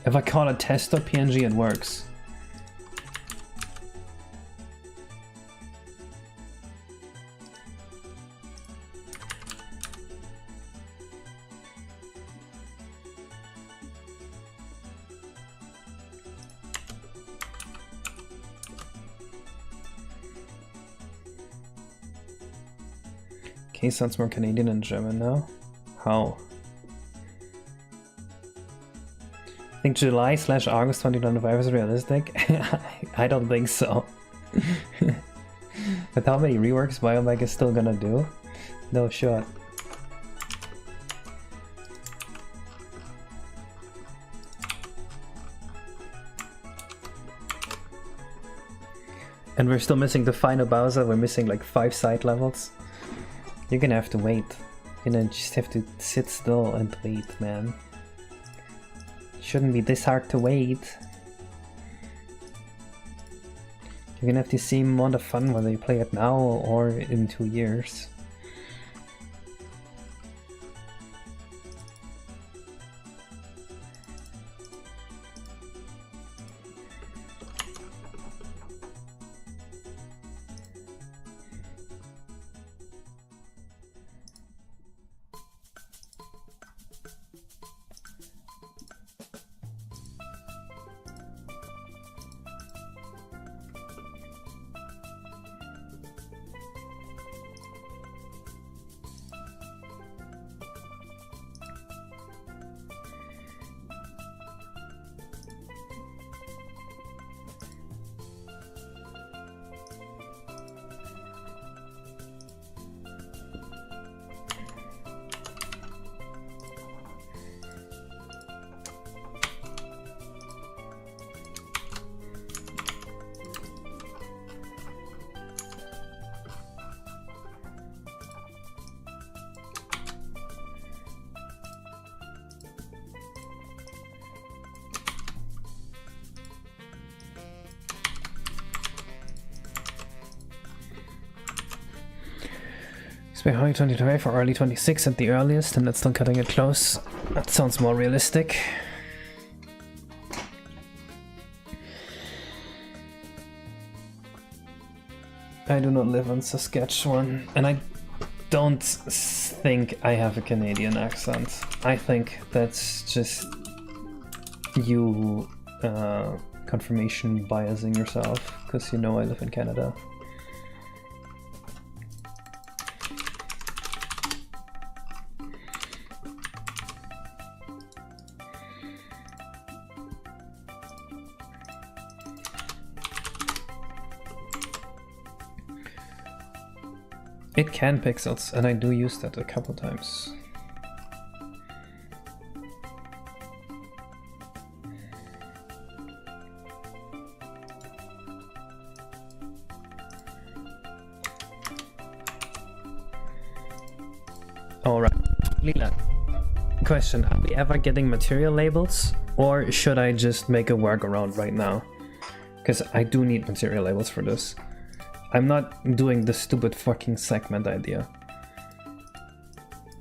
If I call it test.png, it works. Okay, sounds more Canadian and German now. How? I think July/August 2025 is realistic. I don't think so. With how many reworks Biomech is still gonna do? No shot. And we're still missing the final Bowser. We're missing like 5 side levels. You're gonna have to wait. You're gonna just have to sit still and wait, man. Shouldn't be this hard to wait. You're gonna have to see more the fun whether you play it now or in 2 years. So early 2025 or early 26 at the earliest, and that's still cutting it close. That sounds more realistic. I do not live in Saskatchewan, and I don't think I have a Canadian accent. I think that's just you confirmation biasing yourself, because you know I live in Canada. It can pixels, and I do use that a couple times. Alright, Lila, question, are we ever getting material labels, or should I just make a workaround right now? Because I do need material labels for this. I'm not doing the stupid fucking segment idea.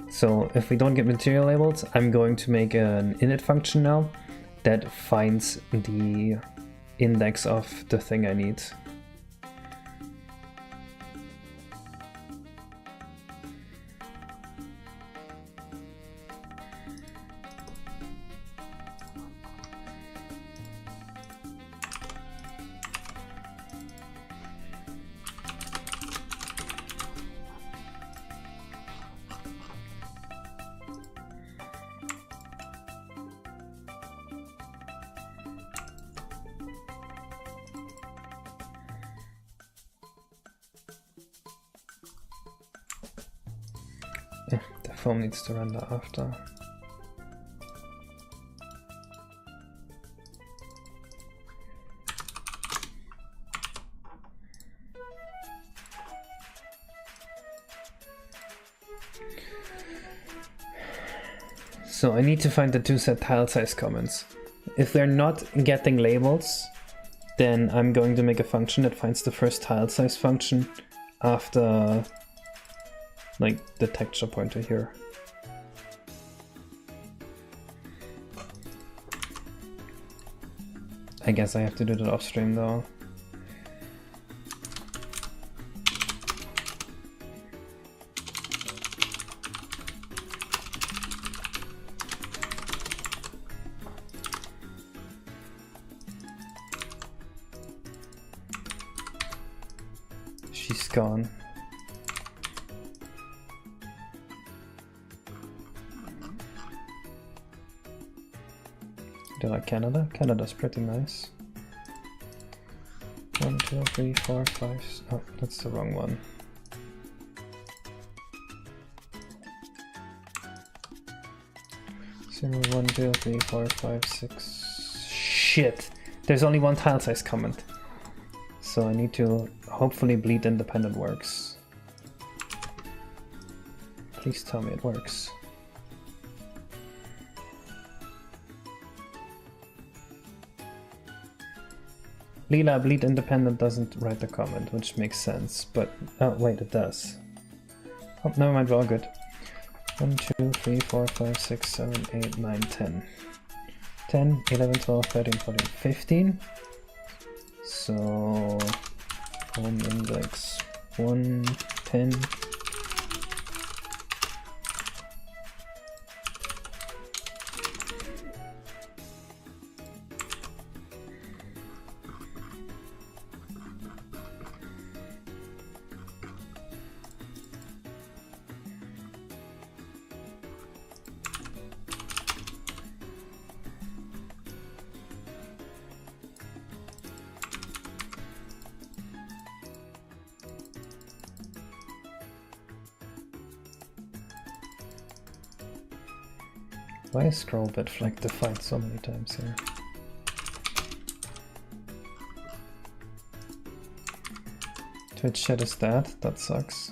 So if we don't get material labels, I'm going to make an init function now that finds the index of the thing I need. The form needs to render after. So I need to find the two set tile size comments. If they're not getting labels, then I'm going to make a function that finds the first tile size function after like the texture pointer here. I guess I have to do that off stream though. She's gone. Do you like Canada? Canada's pretty nice. 1, 2, 3, 4, 5. Oh, that's the wrong one. Zero, 1, 2, 3, 4, 5, 6. Shit! There's only one tile size comment. So I need to hopefully bleed independent works. Please tell me it works. Leela, bleed independent doesn't write the comment, which makes sense, but oh wait, it does. Oh, never mind, we're all good. 1, 2, 3, 4, 5, 6, 7, 8, 9, 10. 10, 11, 12, 13, 14, 15. So home index 1, 10. Why is scroll bit flag defined so many times here? Twitch chat is dead, that sucks.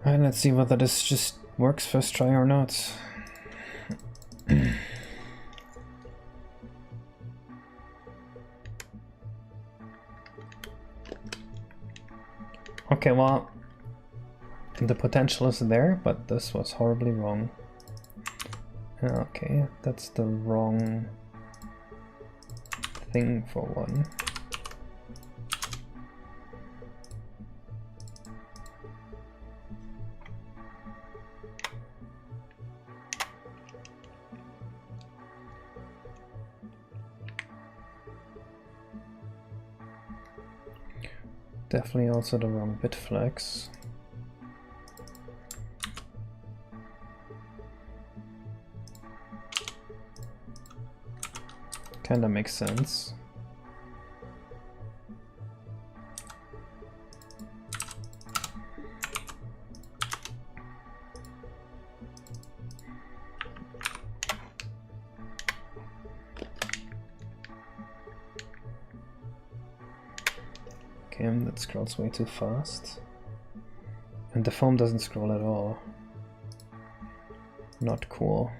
Alright, let's see whether this just works first try or not. Okay, well, the potential is there, but this was horribly wrong. Okay, that's the wrong thing for one. Definitely also the wrong bit flags. Kinda makes sense. Okay, that scrolls way too fast. And the foam doesn't scroll at all. Not cool.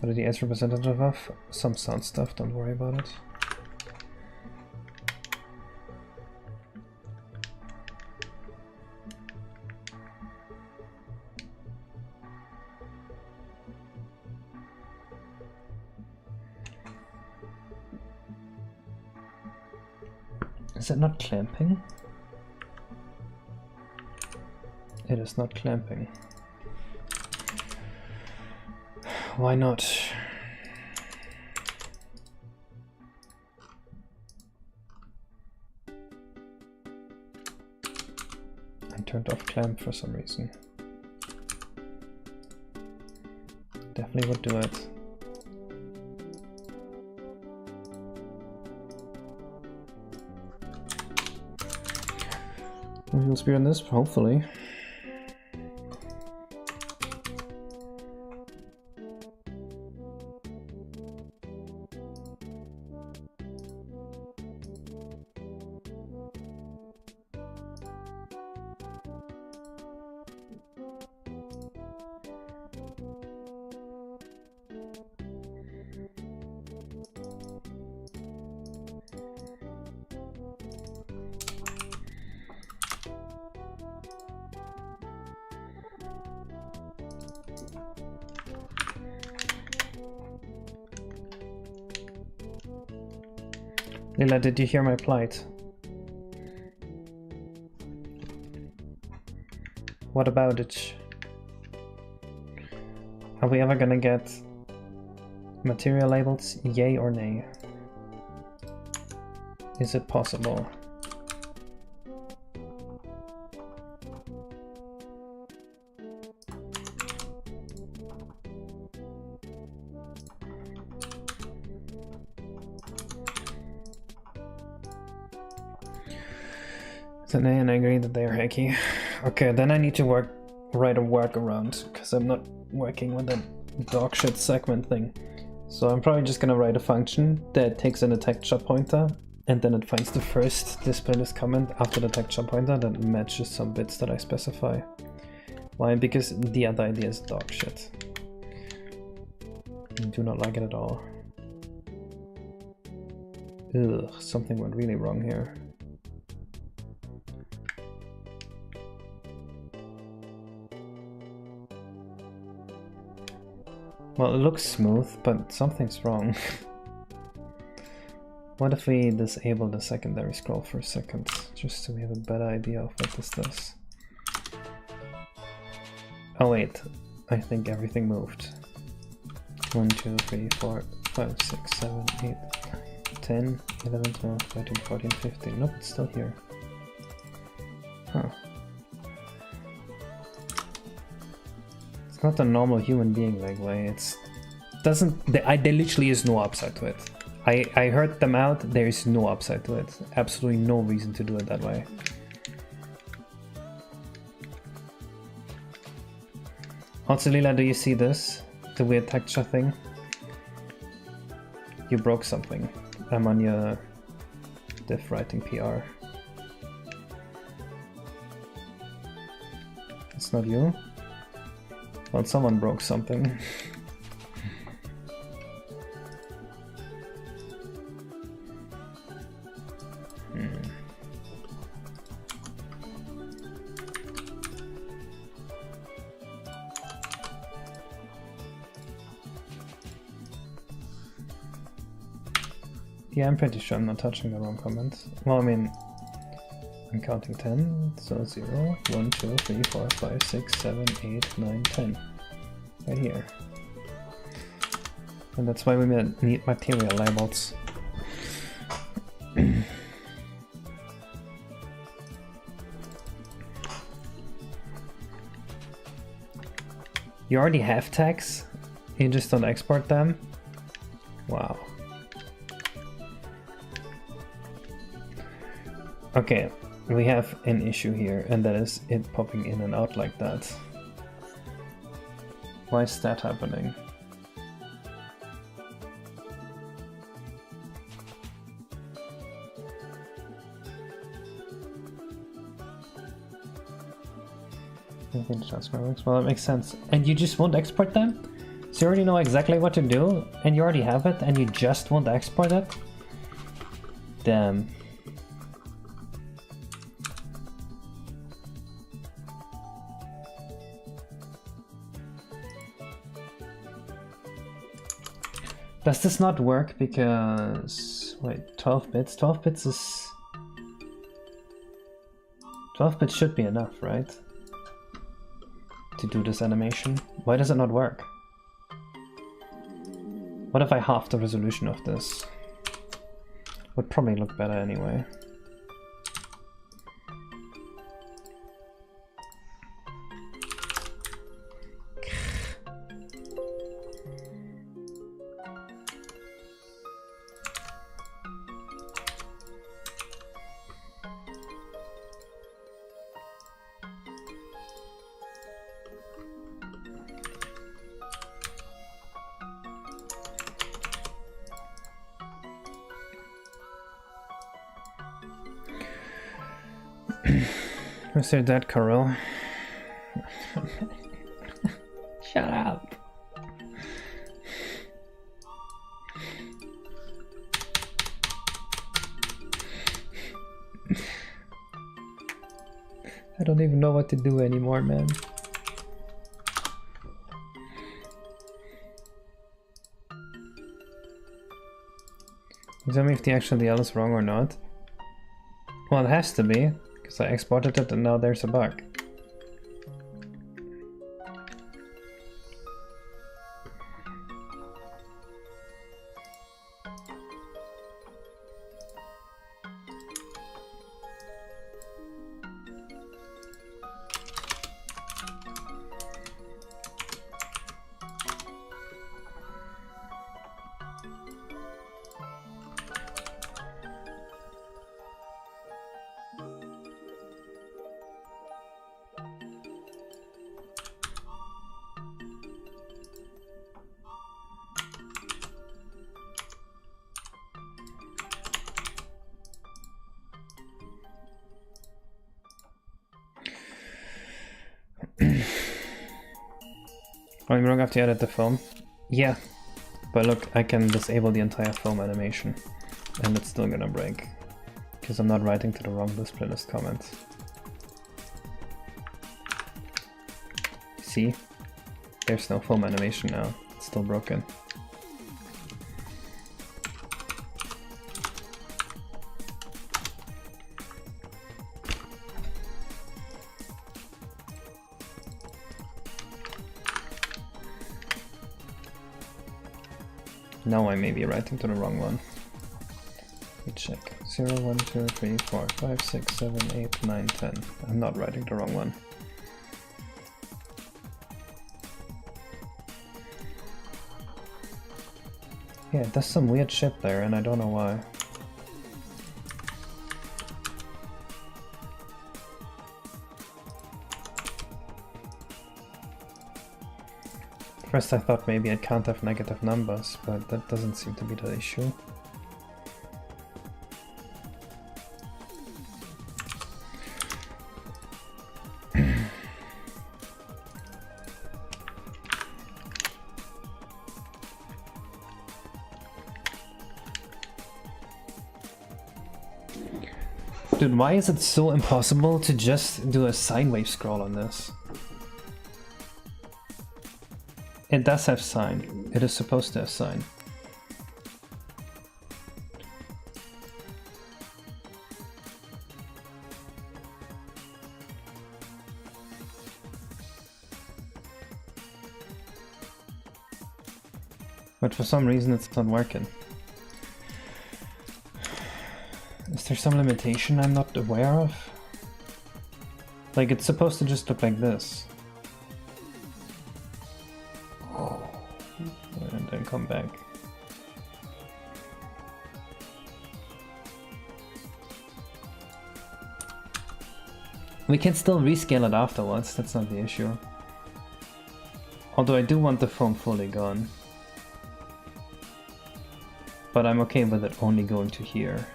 What are the edge representative of? Some sound stuff, don't worry about it. Is it not clamping? It is not clamping. Why not? I turned off clamp for some reason. Definitely would do it. We'll speed on this, hopefully. Lila, did you hear my plight? What about it? Are we ever gonna get material labels, yay or nay? Is it possible? And I agree that they are hacky. Okay, then I need to write a workaround, because I'm not working with that dogshit segment thing. So I'm probably just gonna write a function that takes an attack shot pointer, and then it finds the first display list comment after the attack shot pointer that matches some bits that I specify. Why? Because the other idea is dogshit. I do not like it at all. Ugh, something went really wrong here. Well, it looks smooth, but something's wrong. What if we disable the secondary scroll for a second, just so we have a better idea of what this does? Oh wait, I think everything moved. 1, 2, 3, 4, 5, 6, 7, 8, 9, 10, 11, 12, 13, 14, 15. Nope, it's still here. Huh. Not a normal human being like way. It's doesn't there literally is no upside to it. I heard them out, there is no upside to it. Absolutely no reason to do it that way. Also, Lila, do you see this? The weird texture thing? You broke something. I'm on your diff writing PR. It's not you? Well, someone broke something. Yeah, I'm pretty sure I'm not touching the wrong comment. Well, I mean, I'm counting 10, so 0, 1, 2, 3, 4, 5, 6, 7, 8, 9, 10. Right here. And that's why we need material labels. You already have tags? You just don't export them? Wow. Okay, we have an issue here, and that is it popping in and out like that. Why is that happening? Well, it makes sense. And you just won't export them? So you already know exactly what to do, and you already have it, and you just won't export it? Damn. Does this not work because... wait, 12 bits? 12 bits is... 12 bits should be enough, right? To do this animation. Why does it not work? What if I half the resolution of this? Would probably look better anyway. Who's your dad, Carol? Shut up. I don't even know what to do anymore, man. Tell me if the actual DL is wrong or not. Well, it has to be, because I exported it and now there's a bug. I'm wrong after you edit the foam? Yeah, but look, I can disable the entire foam animation and it's still gonna break because I'm not writing to the wrong display list comment. See? There's no foam animation now, it's still broken. Now I may be writing to the wrong one. Let me check. 0, 1, 2, 3, 4, 5, 6, 7, 8, 9, 10. I'm not writing the wrong one. Yeah, it does some weird shit there and I don't know why. First I thought maybe I can't have negative numbers, but that doesn't seem to be the issue. Dude, why is it so impossible to just do a sideways scroll on this? It does have sign. It is supposed to have sign. But for some reason it's not working. Is there some limitation I'm not aware of? Like, it's supposed to just look like this. And then come back. We can still rescale it afterwards, that's not the issue. Although I do want the foam fully gone. But I'm okay with it only going to here.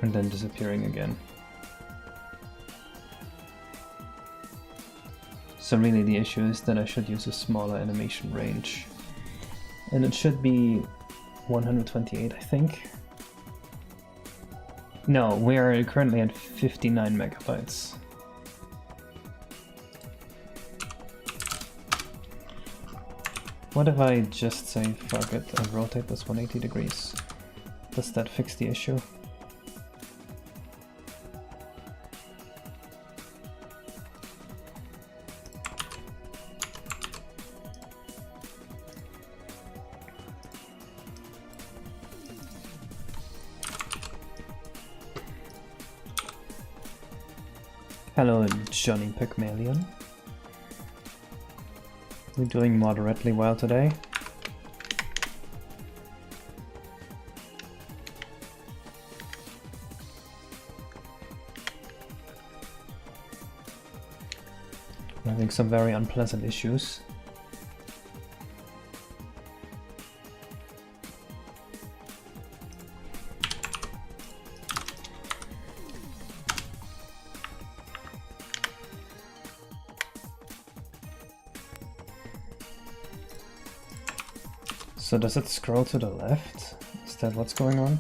And then disappearing again. So really the issue is that I should use a smaller animation range. And it should be 128, I think. No, we are currently at 59 megabytes. What if I just say fuck it and rotate this 180 degrees? Does that fix the issue? Hello, Johnny Pygmalion. We're doing moderately well today. We're having some very unpleasant issues. So does it scroll to the left? Is that what's going on?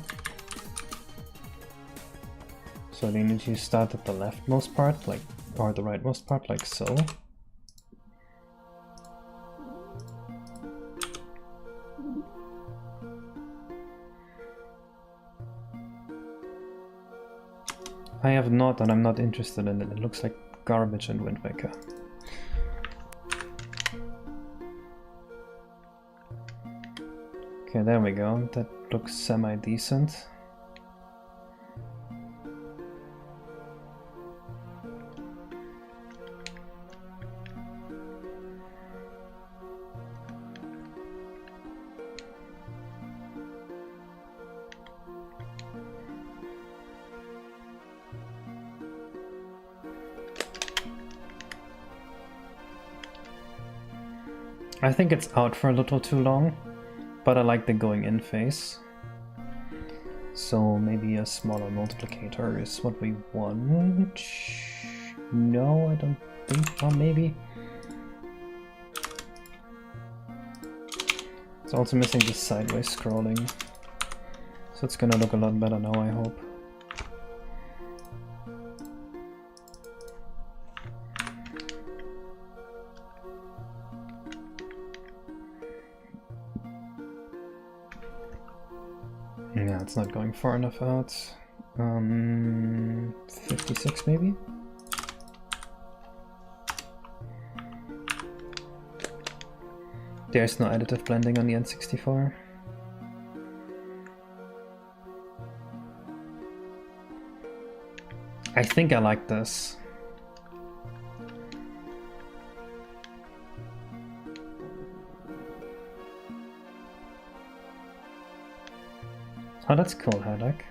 So do you need to start at the leftmost part, like, or the rightmost part, like so? I have not, and I'm not interested in it. It looks like garbage in Wind Waker. Okay, there we go. That looks semi-decent. I think it's out for a little too long. But I like the going in phase. So maybe a smaller multiplicator is what we want. No, I don't think. Oh, maybe. It's also missing the sideways scrolling. So it's gonna look a lot better now, I hope. Yeah, it's not going far enough out. 56 maybe? There's no additive blending on the N64. I think I like this. Oh, that's cool, Haddock.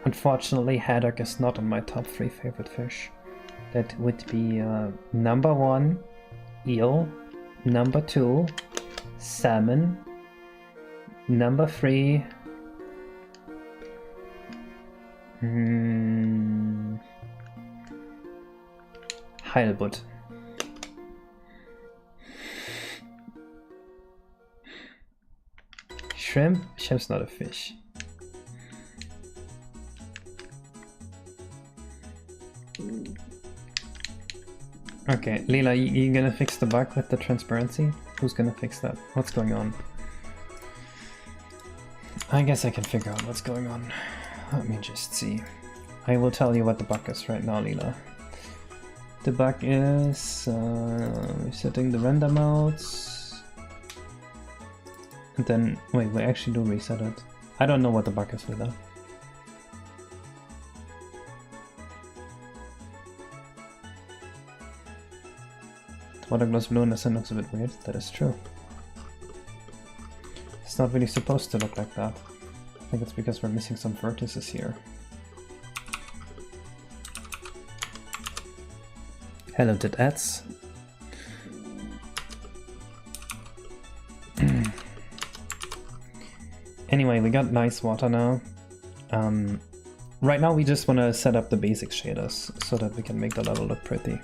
Unfortunately, haddock is not on my top 3 favorite fish. That would be number 1, eel, number 2, salmon, number 3, halibut. Shrimp? Shrimp's not a fish. Okay, Leela, you gonna fix the bug with the transparency? Who's gonna fix that? What's going on? I guess I can figure out what's going on. Let me just see. I will tell you what the bug is right now, Leela. The bug is resetting the render modes. And then, wait, we actually do reset it. I don't know what the bug is, Leela. Water glows blue and the sun looks a bit weird. That is true. It's not really supposed to look like that. I think it's because we're missing some vertices here. Hello, Didads. Anyway, we got nice water now. Right now we just want to set up the basic shaders so that we can make the level look pretty.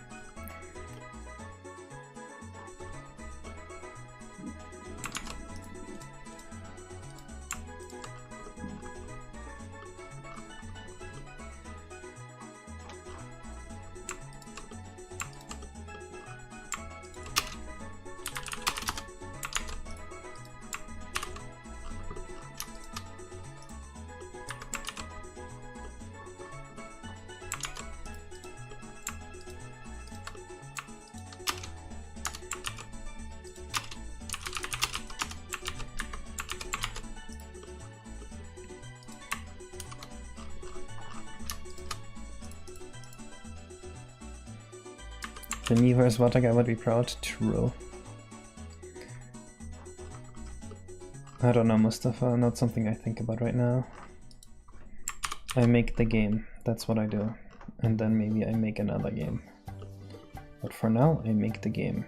The Miiverse water guy would be proud. True. I don't know, Mustafa. Not something I think about right now. I make the game. That's what I do. And then maybe I make another game. But for now, I make the game.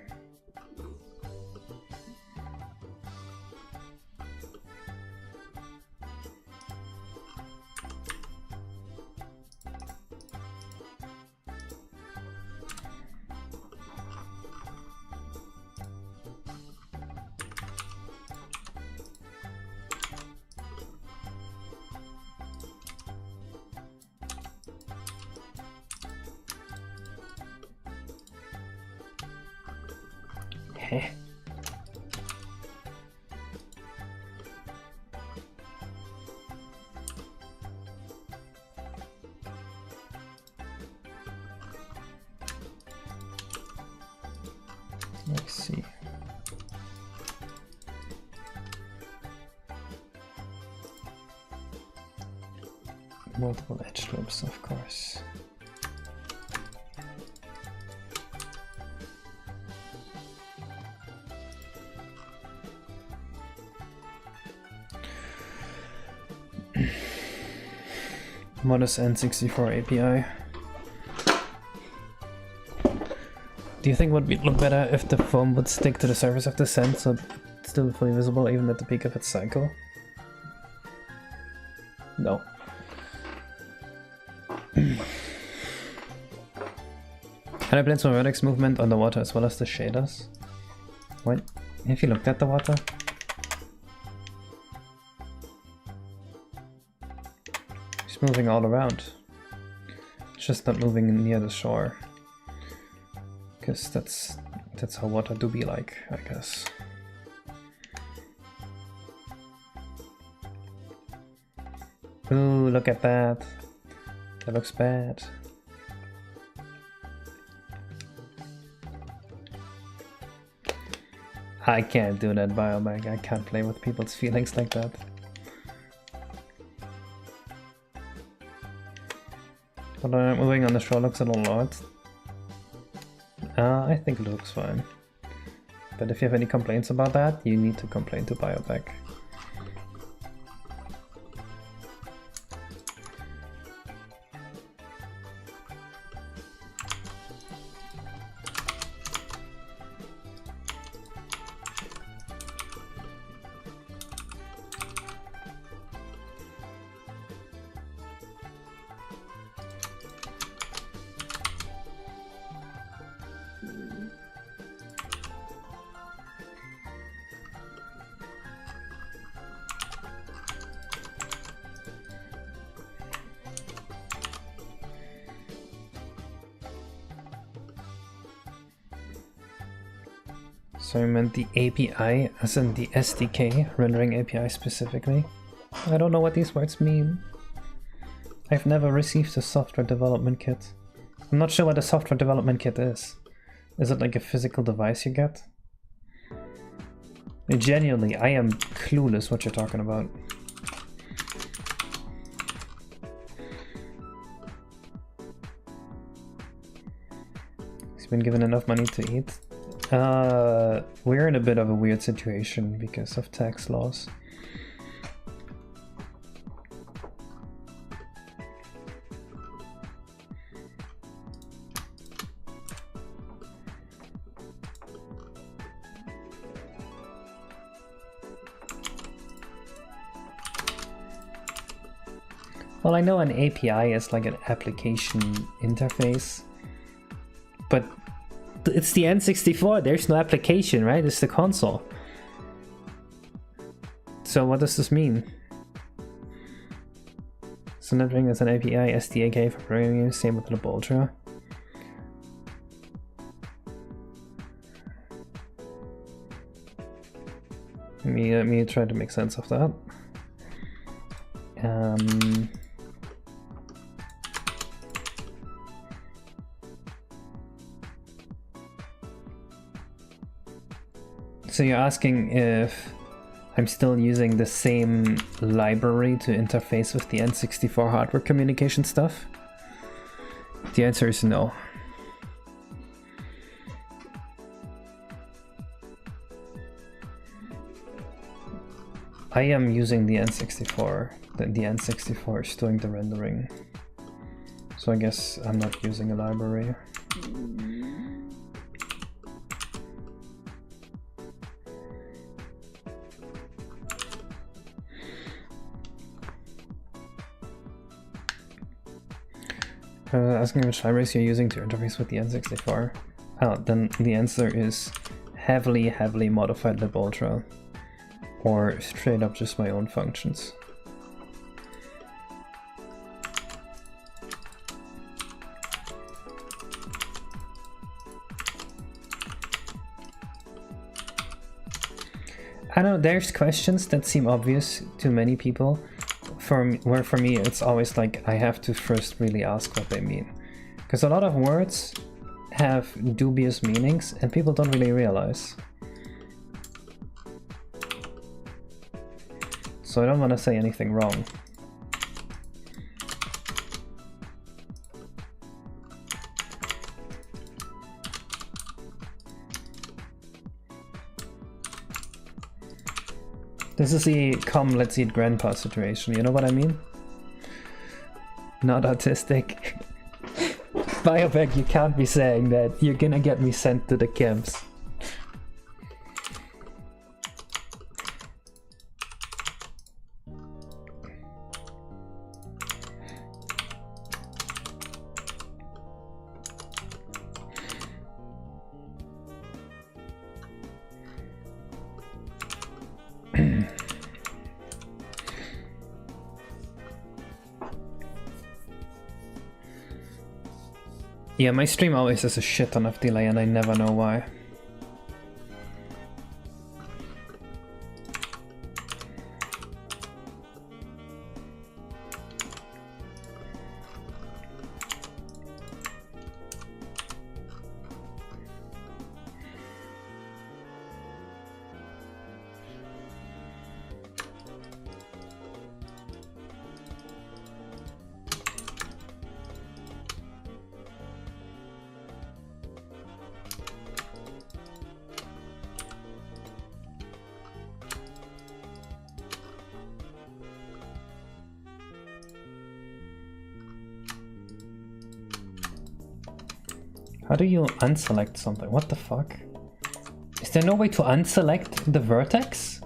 Let's see. Multiple edge loops, of course. Modus N64 API. Do you think it would look better if the foam would stick to the surface of the sand so it's still fully visible even at the peak of its cycle? No. Can I blend some vertex movement on the water as well as the shaders? What? Have you looked at the water? It's moving all around. It's just not moving near the shore. Because that's how water do be like, I guess. Ooh, look at that. That looks bad. I can't do that, Biobag. I can't play with people's feelings like that. But moving on the shore looks a little odd. I think it looks fine. But if you have any complaints about that, you need to complain to Biobag. So I meant the API, as in the SDK, rendering API specifically. I don't know what these words mean. I've never received a software development kit. I'm not sure what a software development kit is. Is it like a physical device you get? Genuinely, I am clueless what you're talking about. He's been given enough money to eat. We're in a bit of a weird situation because of tax laws. Well, I know an API is like an application interface, but it's the N64, there's no application, right? It's the console. So what does this mean? So rendering is an API, SDK for programming, same with the Ultra. Let me try to make sense of that. So you're asking if I'm still using the same library to interface with the N64 hardware communication stuff? The answer is no. I am using the N64. The N64 is doing the rendering. So I guess I'm not using a library. Asking which libraries you're using to interface with the N64. Oh, then the answer is heavily modified libultra, or straight up just my own functions. I know there's questions that seem obvious to many people. For me it's always like I have to first really ask what they mean, because a lot of words have dubious meanings and people don't really realize. So I don't want to say anything wrong. This is the come let's eat grandpa situation, you know what I mean? Not autistic. Biobag, you can't be saying that. You're gonna get me sent to the camps. Yeah, my stream always has a shit ton of delay and I never know why. How do you unselect something? What the fuck? Is there no way to unselect the vertex?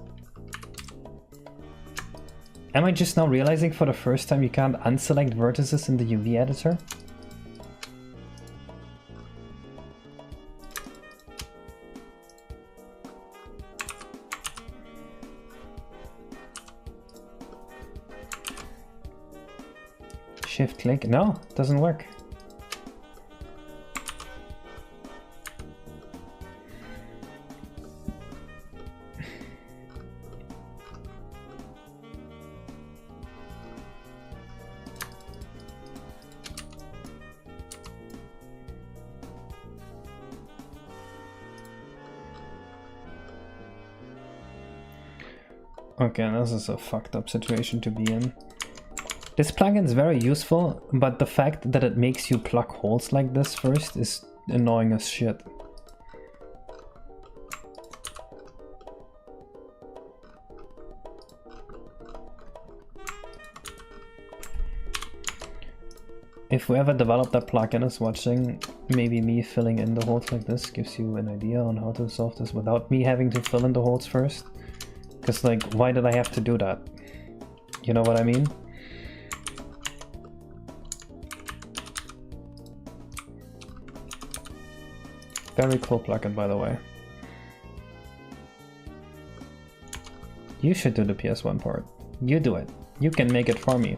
Am I just now realizing for the first time you can't unselect vertices in the UV editor? Shift click? No, doesn't work. Okay, this is a fucked up situation to be in. This plugin is very useful, but the fact that it makes you plug holes like this first is annoying as shit. If whoever developed that plugin is watching, maybe me filling in the holes like this gives you an idea on how to solve this without me having to fill in the holes first. Because, like, why did I have to do that? You know what I mean? Very cool plugin, by the way. You should do the PS1 part. You do it. You can make it for me.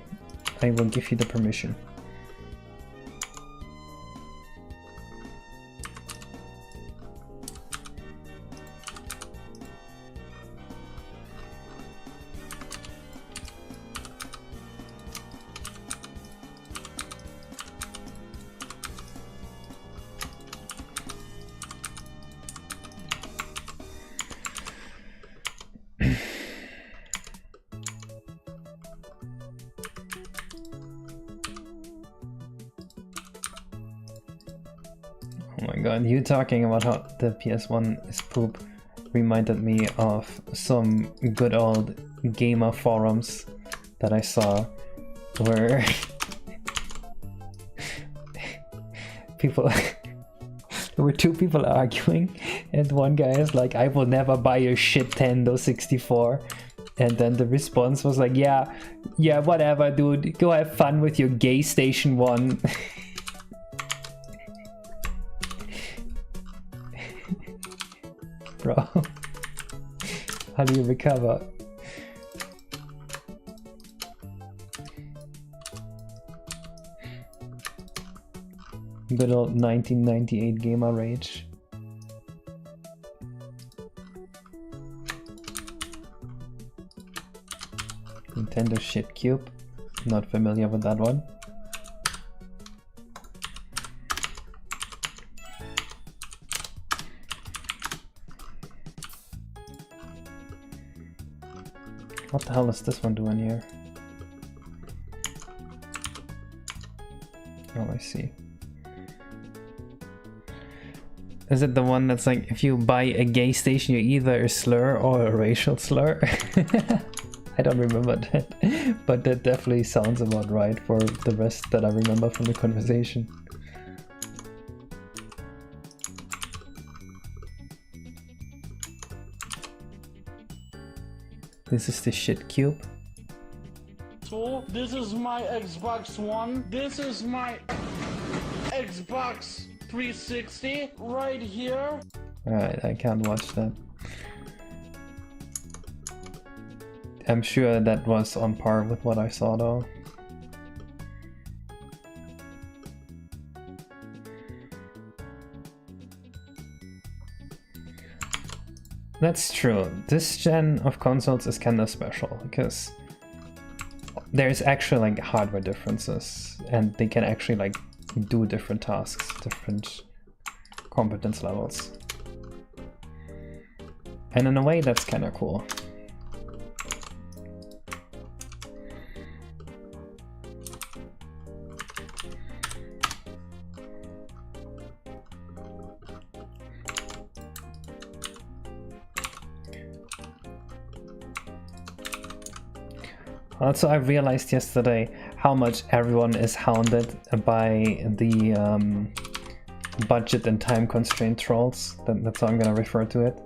I will give you the permission. Oh my god, you talking about how the PS1 is poop reminded me of some good old gamer forums that I saw where people there were two people arguing and one guy is like, I will never buy your shit Nintendo 64, and then the response was like, yeah whatever dude, go have fun with your gay station 1. Bro, how do you recover? Good old 1998 gamer rage. Nintendo shit cube. Not familiar with that one. What the hell is this one doing here? Oh, I see. Is it the one that's like, if you buy a gay station, you're either a slur or a racial slur? I don't remember that, but that definitely sounds about right for the rest that I remember from the conversation. This is the shit cube. So, this is my Xbox One. This is my Xbox 360 right here. Alright, I can't watch that. I'm sure that was on par with what I saw though. That's true. This gen of consoles is kinda special because there's actually like hardware differences and they can actually like do different tasks, different competence levels. And in a way that's kinda cool. Also, I realized yesterday how much everyone is hounded by the budget and time constraint trolls. That's how I'm gonna refer to it.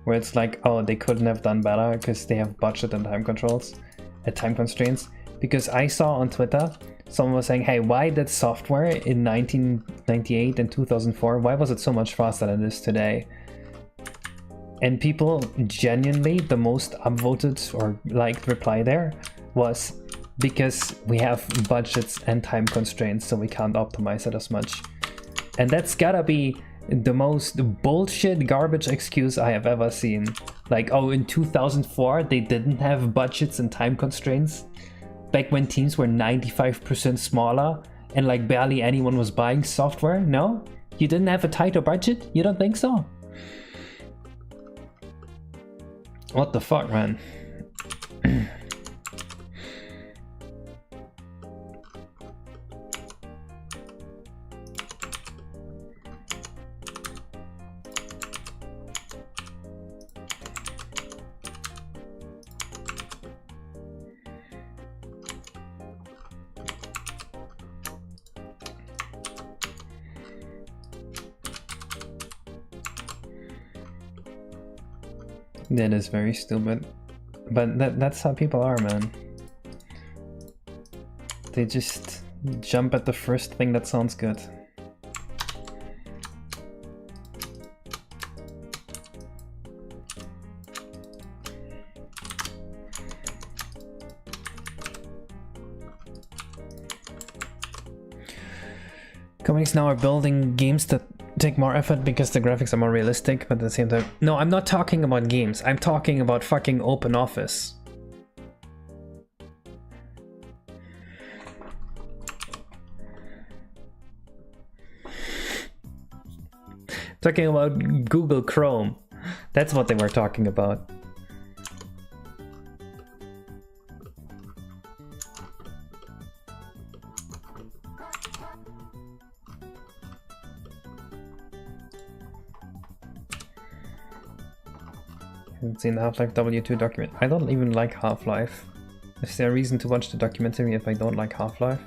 Where it's like, oh, they couldn't have done better because they have budget and time time constraints. Because I saw on Twitter, someone was saying, hey, why did software in 1998 and 2004, why was it so much faster than it is today? And people genuinely, the most upvoted or liked reply there was because we have budgets and time constraints, so we can't optimize it as much. And that's gotta be the most bullshit garbage excuse I have ever seen. Like, oh, in 2004 they didn't have budgets and time constraints back when teams were 95% smaller and like barely anyone was buying software? No? You didn't have a tighter budget? You don't think so? What the fuck, man? That is very stupid. But that's how people are, man. They just jump at the first thing that sounds good. Companies now are building games that take more effort because the graphics are more realistic, but at the same time... No, I'm not talking about games. I'm talking about fucking open office. Talking about Google Chrome. That's what they were talking about. Haven't seen the Half-Life W2 document. I don't even like Half-Life. Is there a reason to watch the documentary if I don't like Half-Life?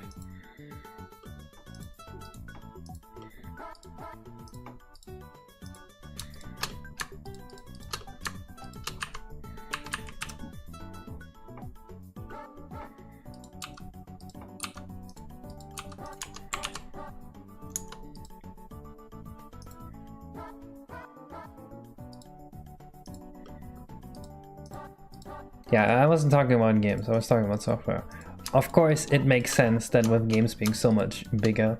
Yeah, I wasn't talking about games, I was talking about software. Of course, it makes sense that with games being so much bigger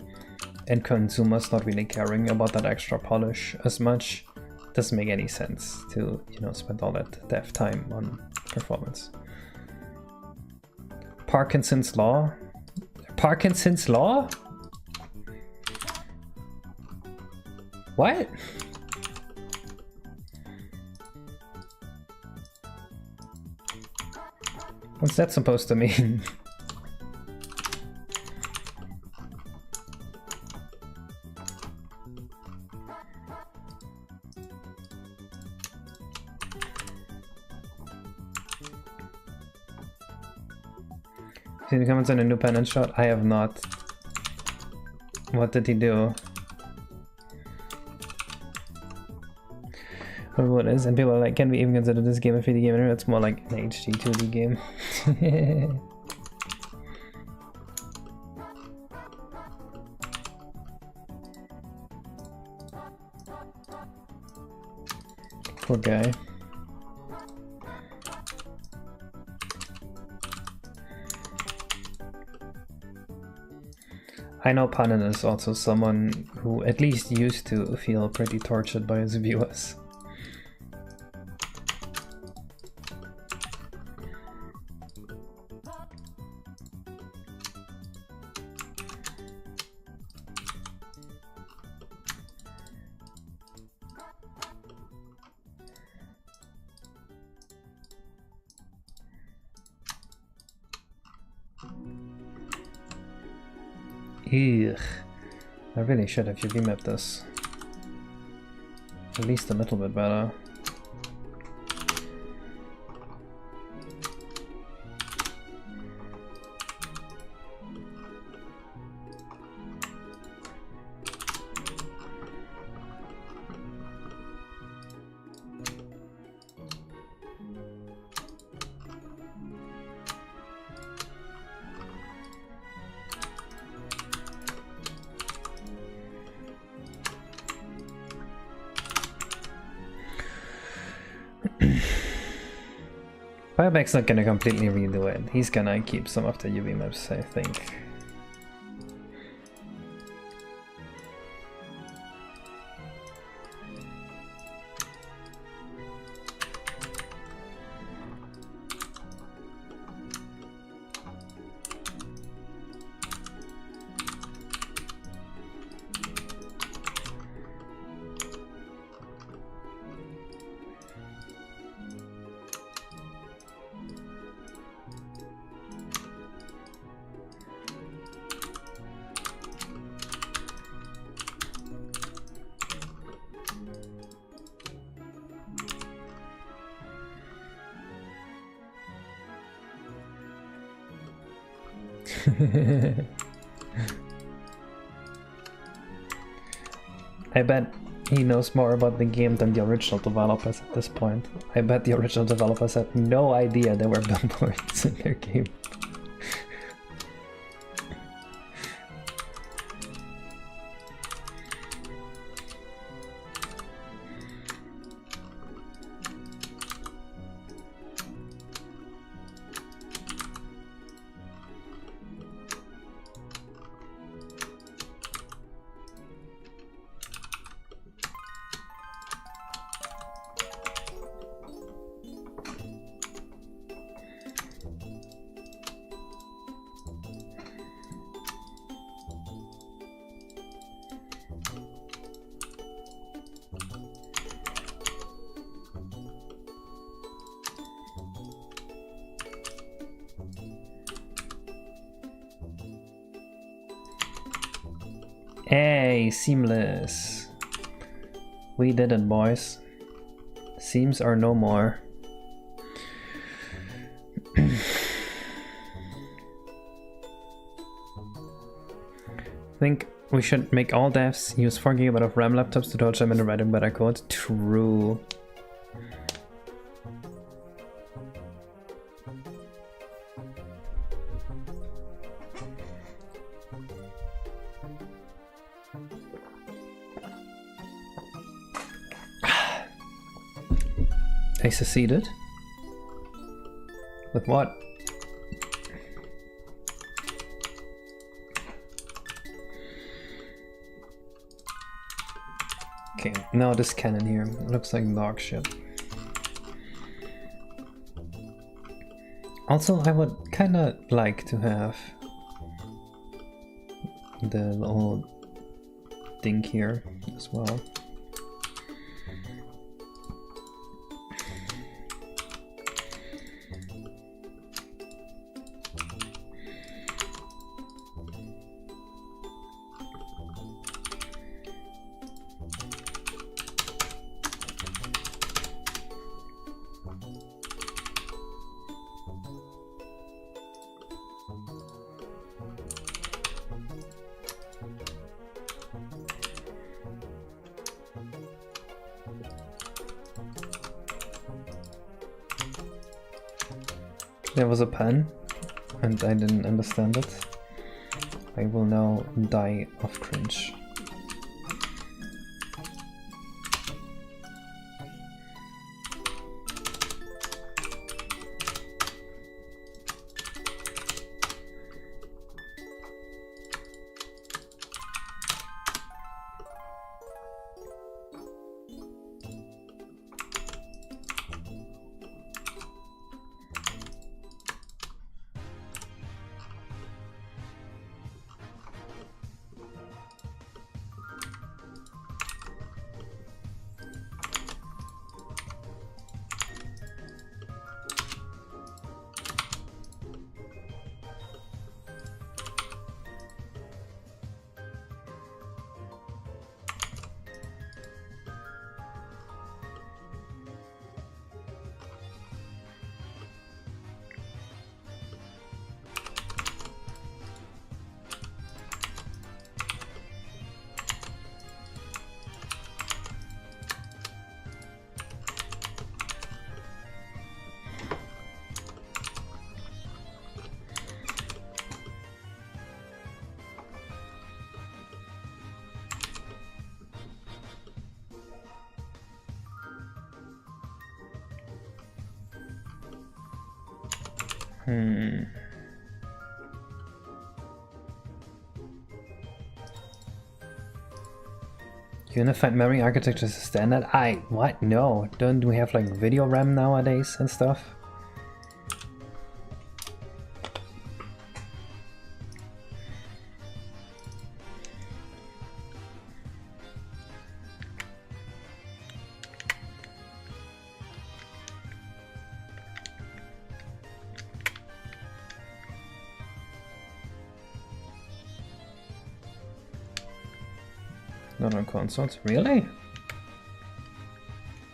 and consumers not really caring about that extra polish as much, it doesn't make any sense to, you know, spend all that dev time on performance. Parkinson's Law? Parkinson's Law? What? What's that supposed to mean? See the comments on a new pen and shot? I have not. What did he do? What is, and people are like, can we even consider this game a 3D game? It's more like an HD 2D game. Poor guy. I know Panin is also someone who at least used to feel pretty tortured by his viewers. Ugh. I really should have UV mapped this. At least a little bit better. Fireback's not gonna completely redo it. He's gonna keep some of the UV maps, I think. I bet he knows more about the game than the original developers at this point. I bet the original developers had no idea there were billboards in their game. Hey, seamless. We did it, boys. Seams are no more. I think we should make all devs use 4 GB of RAM laptops to touch them into writing better code. True. I succeeded. With what? Okay, now this cannon here looks like dog shit. Also, I would kinda like to have the little thing here as well. There was a pen, and I didn't understand it. I will now die of cringe. Unified memory architecture is a standard? What? No. Don't we have like video RAM nowadays and stuff? Not on consoles? Really?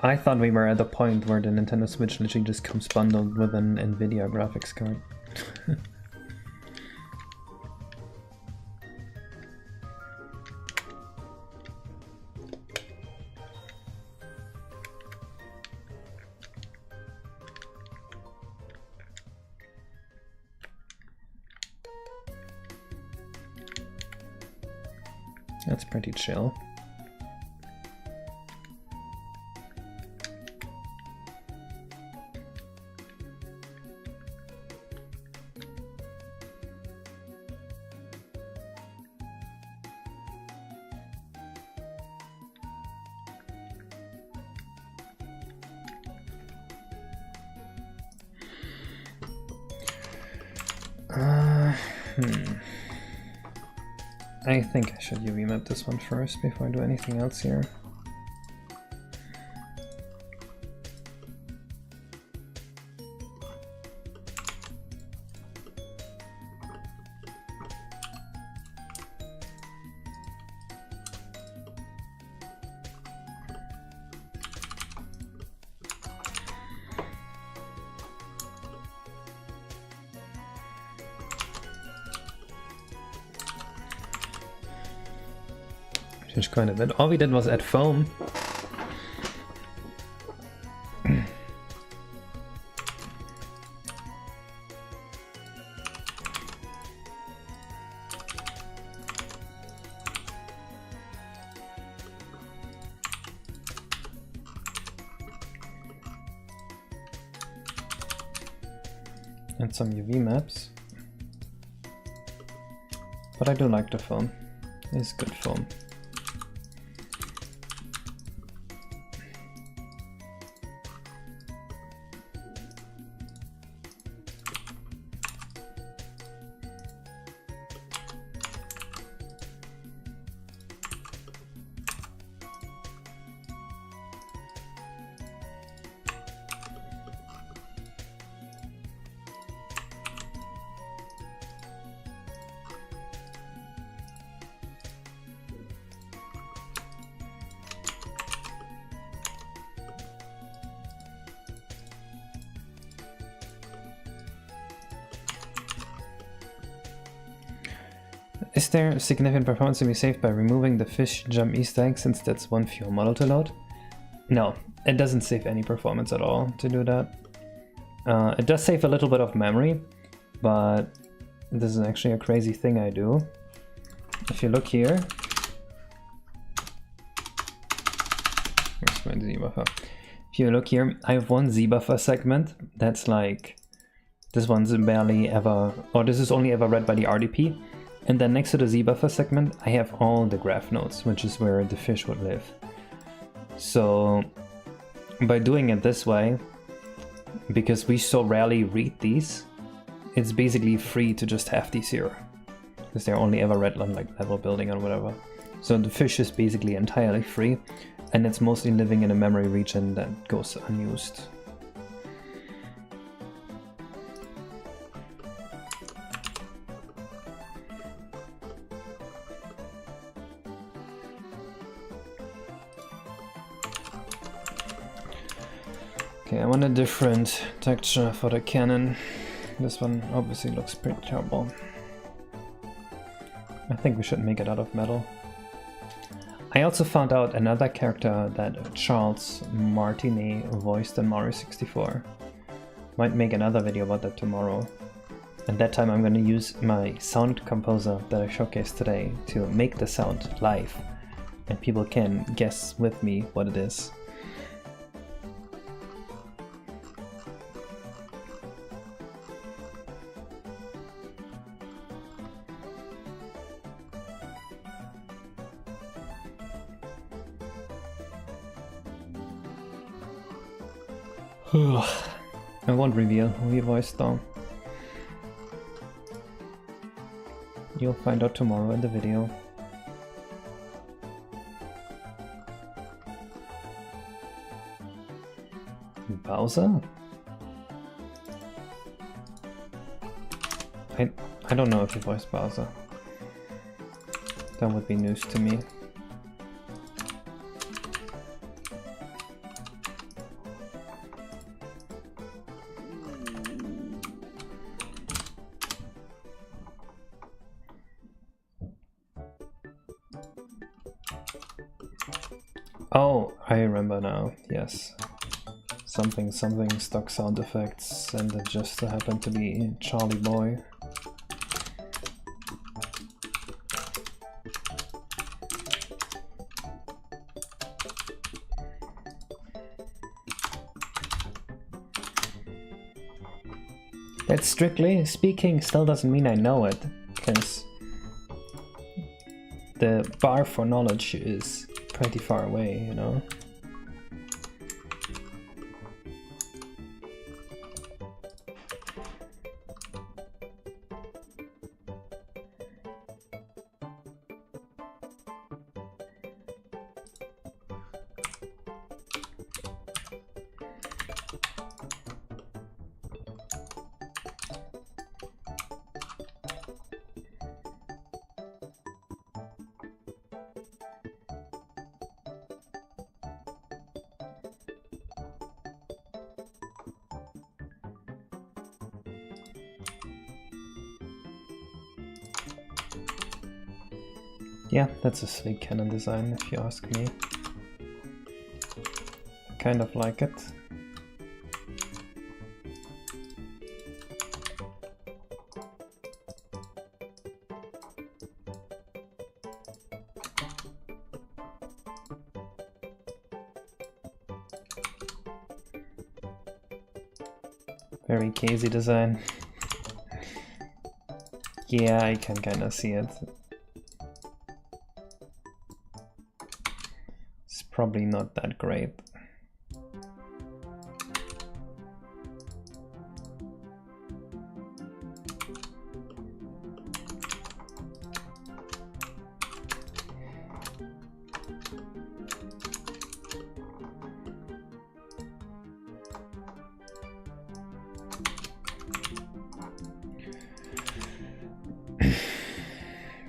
I thought we were at the point where the Nintendo Switch literally just comes bundled with an Nvidia graphics card. That's pretty chill. I think I should UV map this one first before I do anything else here. Changed quite a bit. All we did was add foam. And some UV maps. But I do like the foam. It's good foam. Is there significant performance to be saved by removing the fish jump Easter egg, since that's one fewer model to load? No, it doesn't save any performance at all to do that. It does save a little bit of memory, but this is actually a crazy thing I do. If you look here, where's my Z buffer? If you look here, I have one Z buffer segment that's like, this one's barely ever, or this is only ever read by the RDP. And then next to the Z buffer segment, I have all the graph nodes, which is where the fish would live. So by doing it this way, because we so rarely read these, it's basically free to just have these here, because they're only ever read on like level building or whatever. So the fish is basically entirely free, and it's mostly living in a memory region that goes unused. Okay, I want a different texture for the cannon. This one obviously looks pretty terrible. I think we should make it out of metal. I also found out another character that Charles Martinet voiced in Mario 64. Might make another video about that tomorrow. And that time I'm going to use my sound composer that I showcased today to make the sound live. And people can guess with me what it is. I won't reveal who he voiced though. You'll find out tomorrow in the video. Bowser? I don't know if he voiced Bowser. That would be news to me. Oh, I remember now, yes. Something stock sound effects, and it just happened to be Charlie Boy. But strictly speaking, still doesn't mean I know it, because the bar for knowledge is pretty far away, you know? Yeah, that's a sleek cannon design, if you ask me. Kind of like it. Very Casey design. Yeah, I can kind of see it. It's probably not that great.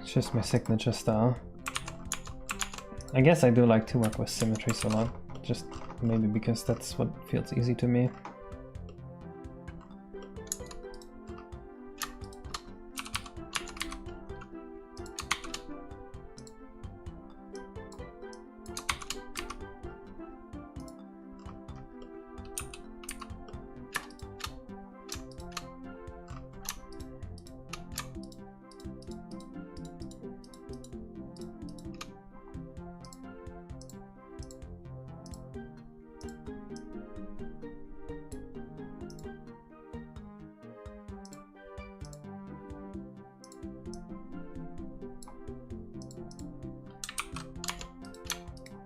It's just my signature style. I guess I do like to work with symmetries a lot, just maybe because that's what feels easy to me.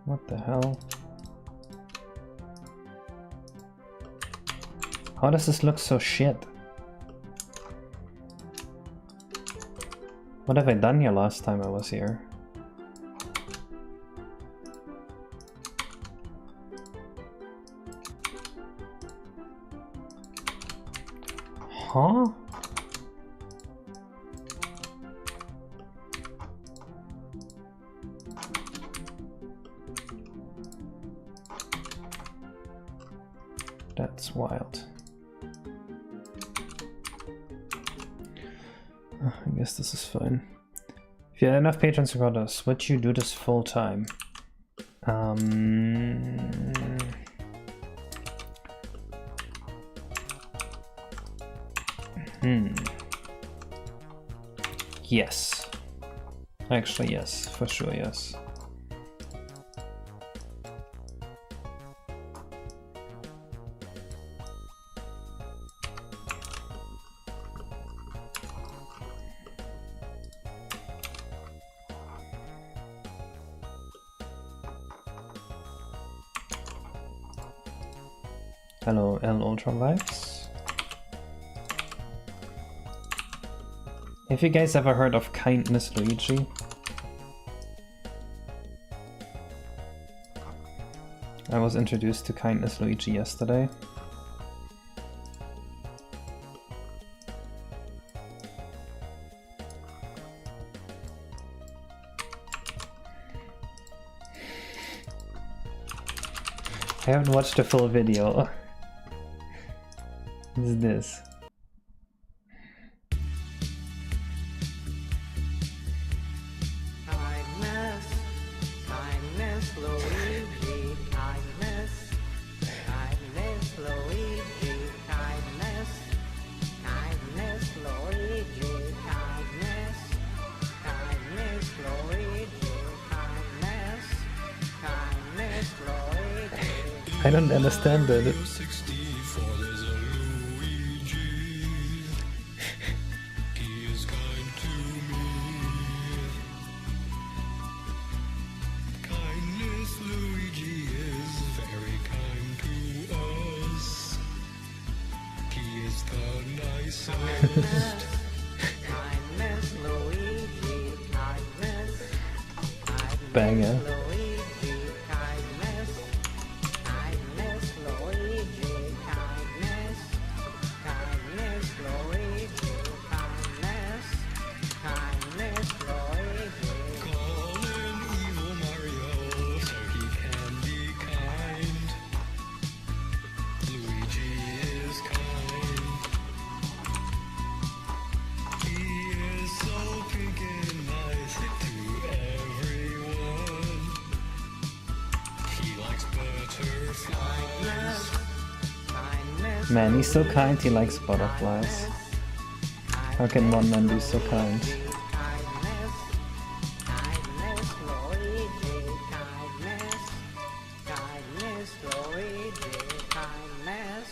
What the hell? How does this look so shit? What have I done here last time I was here? Huh? That's wild. I guess this is fine. If you have enough patrons who got us, would you do this full time? Yes. Actually, yes. For sure, yes. Hello, L Ultra Lives. Have you guys ever heard of Kindness Luigi? I was introduced to Kindness Luigi yesterday. I haven't watched the full video. What is this? Kindness, kindness, Luigi, kindness, kindness, Luigi, kindness, kindness, Luigi, kindness, kindness, Luigi, kindness, kindness, Luigi. I don't understand it. kindness, Luigi, kindness, Banger. Luigi, kindness, kindness, Luigi, kindness, kindness, Luigi, kindness, kindness, Luigi. Call him evil Mario so he can be kind. Luigi is kind. He is so pink and nice to everyone. He likes butterflies. Kindness, Man, he's so kind, he likes butterflies. How can one man be so kind? kindness, kindness, Luigi, kindness, kindness, Luigi, kindness.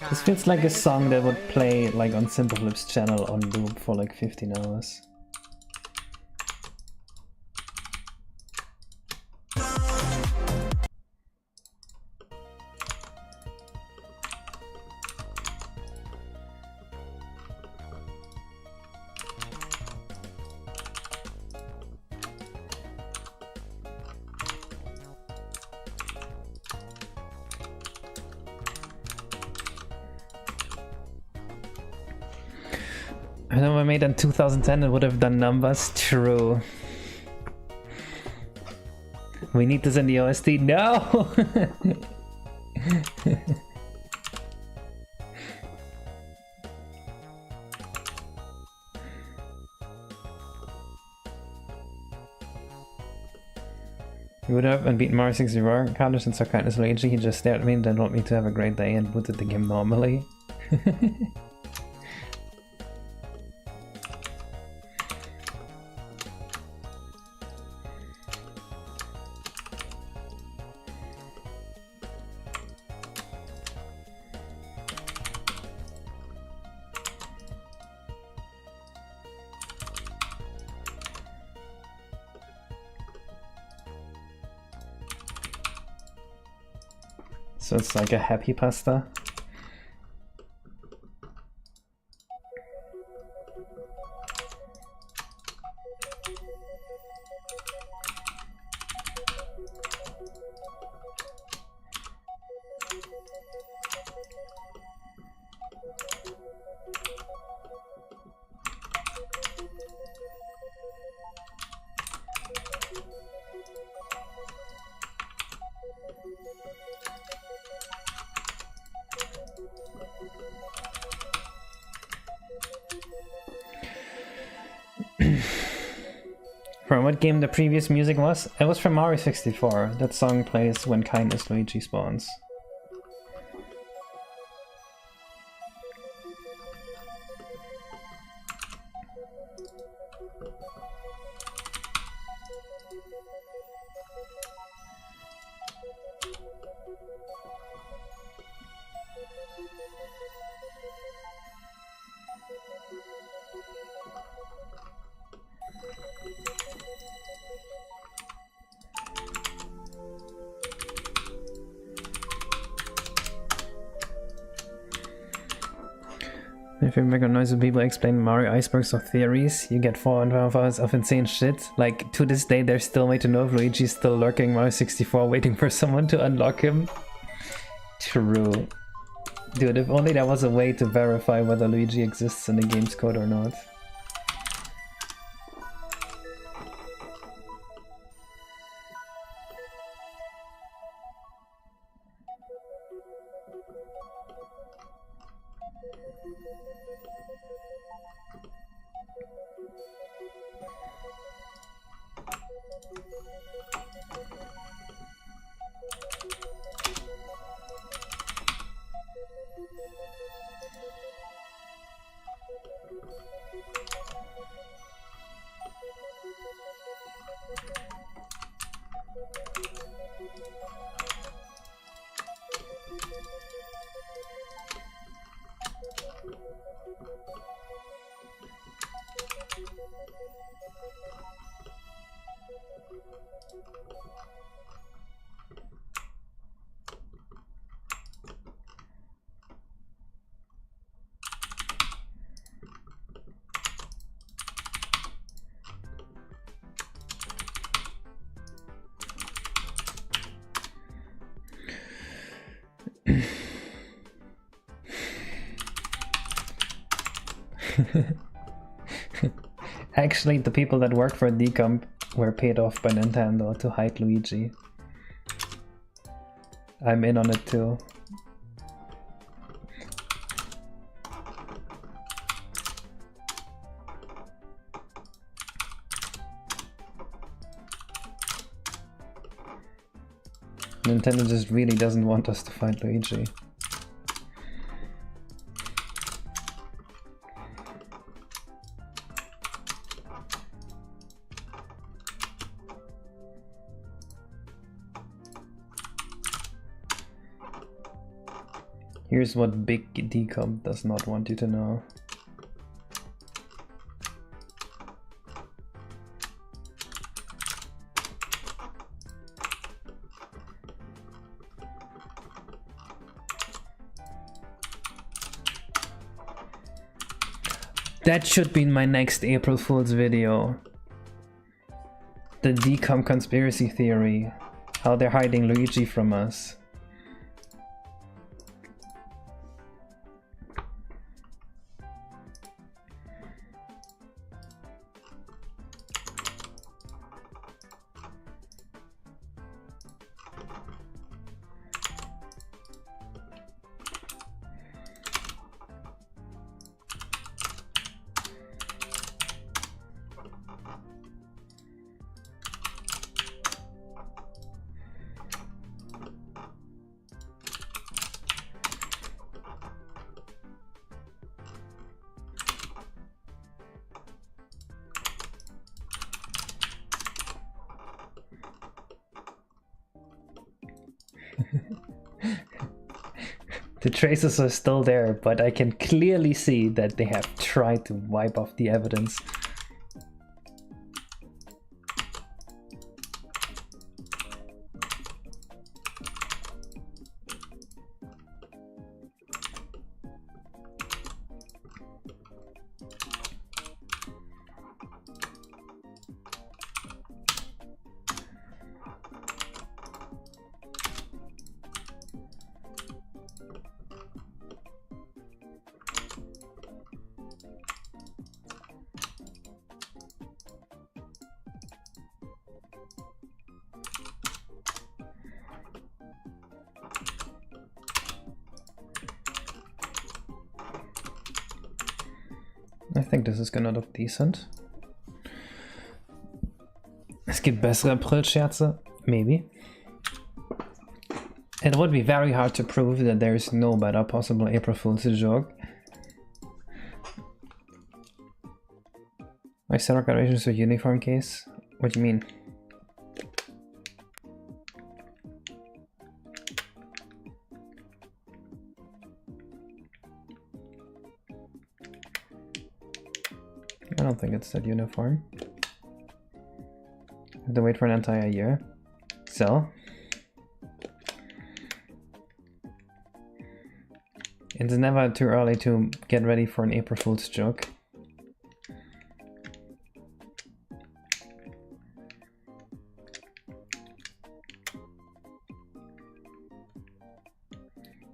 This feels like a song that would play like on Simpleflip's channel on loop for like 15 hours. I know I made in 2010 it would have done numbers. True. We need this in the OST. No! He would have and beaten Mario 64. Carlos and Kindness Luigi. He just stared at me and didn't want me to have a great day and booted the game normally. So it's like a happy pasta. From what game the previous music was? It was from Mario 64. That song plays when Kindness Luigi spawns. If you make a noise when people explain Mario icebergs or theories, you get 4.5 hours of insane shit. Like, to this day, there's still way to know if Luigi's still lurking Mario 64 waiting for someone to unlock him. True. Dude, if only there was a way to verify whether Luigi exists in the game's code or not. Actually, the people that worked for Decomp were paid off by Nintendo to hide Luigi. I'm in on it too. Nintendo just really doesn't want us to find Luigi. Here's what Big Decomp does not want you to know. That should be in my next April Fool's video. The Decomp conspiracy theory. How they're hiding Luigi from us. The traces are still there, but I can clearly see that they have tried to wipe off the evidence. I think this is gonna look decent. Es gibt bessere April-Scherze? Maybe. It would be very hard to prove that there is no better possible April Fool's joke. I set our graduations to a uniform case? What do you mean? I don't think it's that uniform. I have to wait for an entire year. So it's never too early to get ready for an April Fool's joke.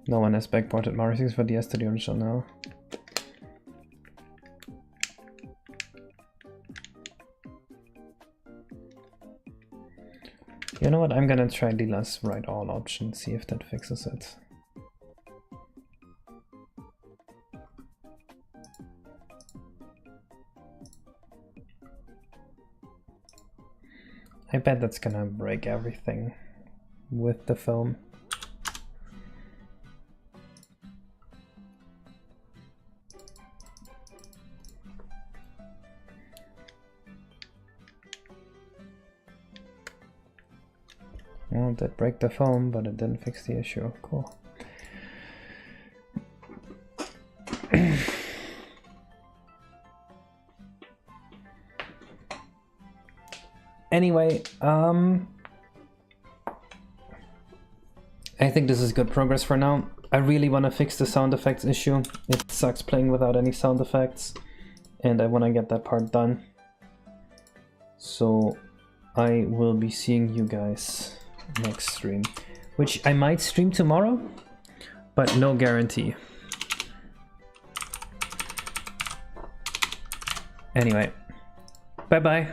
No one has backported Mario 6 for DS to the original now. You know what, I'm gonna try Lila's write all option, see if that fixes it. I bet that's gonna break everything with the film. Well, it did break the foam, but it didn't fix the issue. Cool. Anyway, I think this is good progress for now. I really want to fix the sound effects issue. It sucks playing without any sound effects, and I want to get that part done. So I will be seeing you guys next stream, which I might stream tomorrow, but no guarantee. Anyway, bye bye.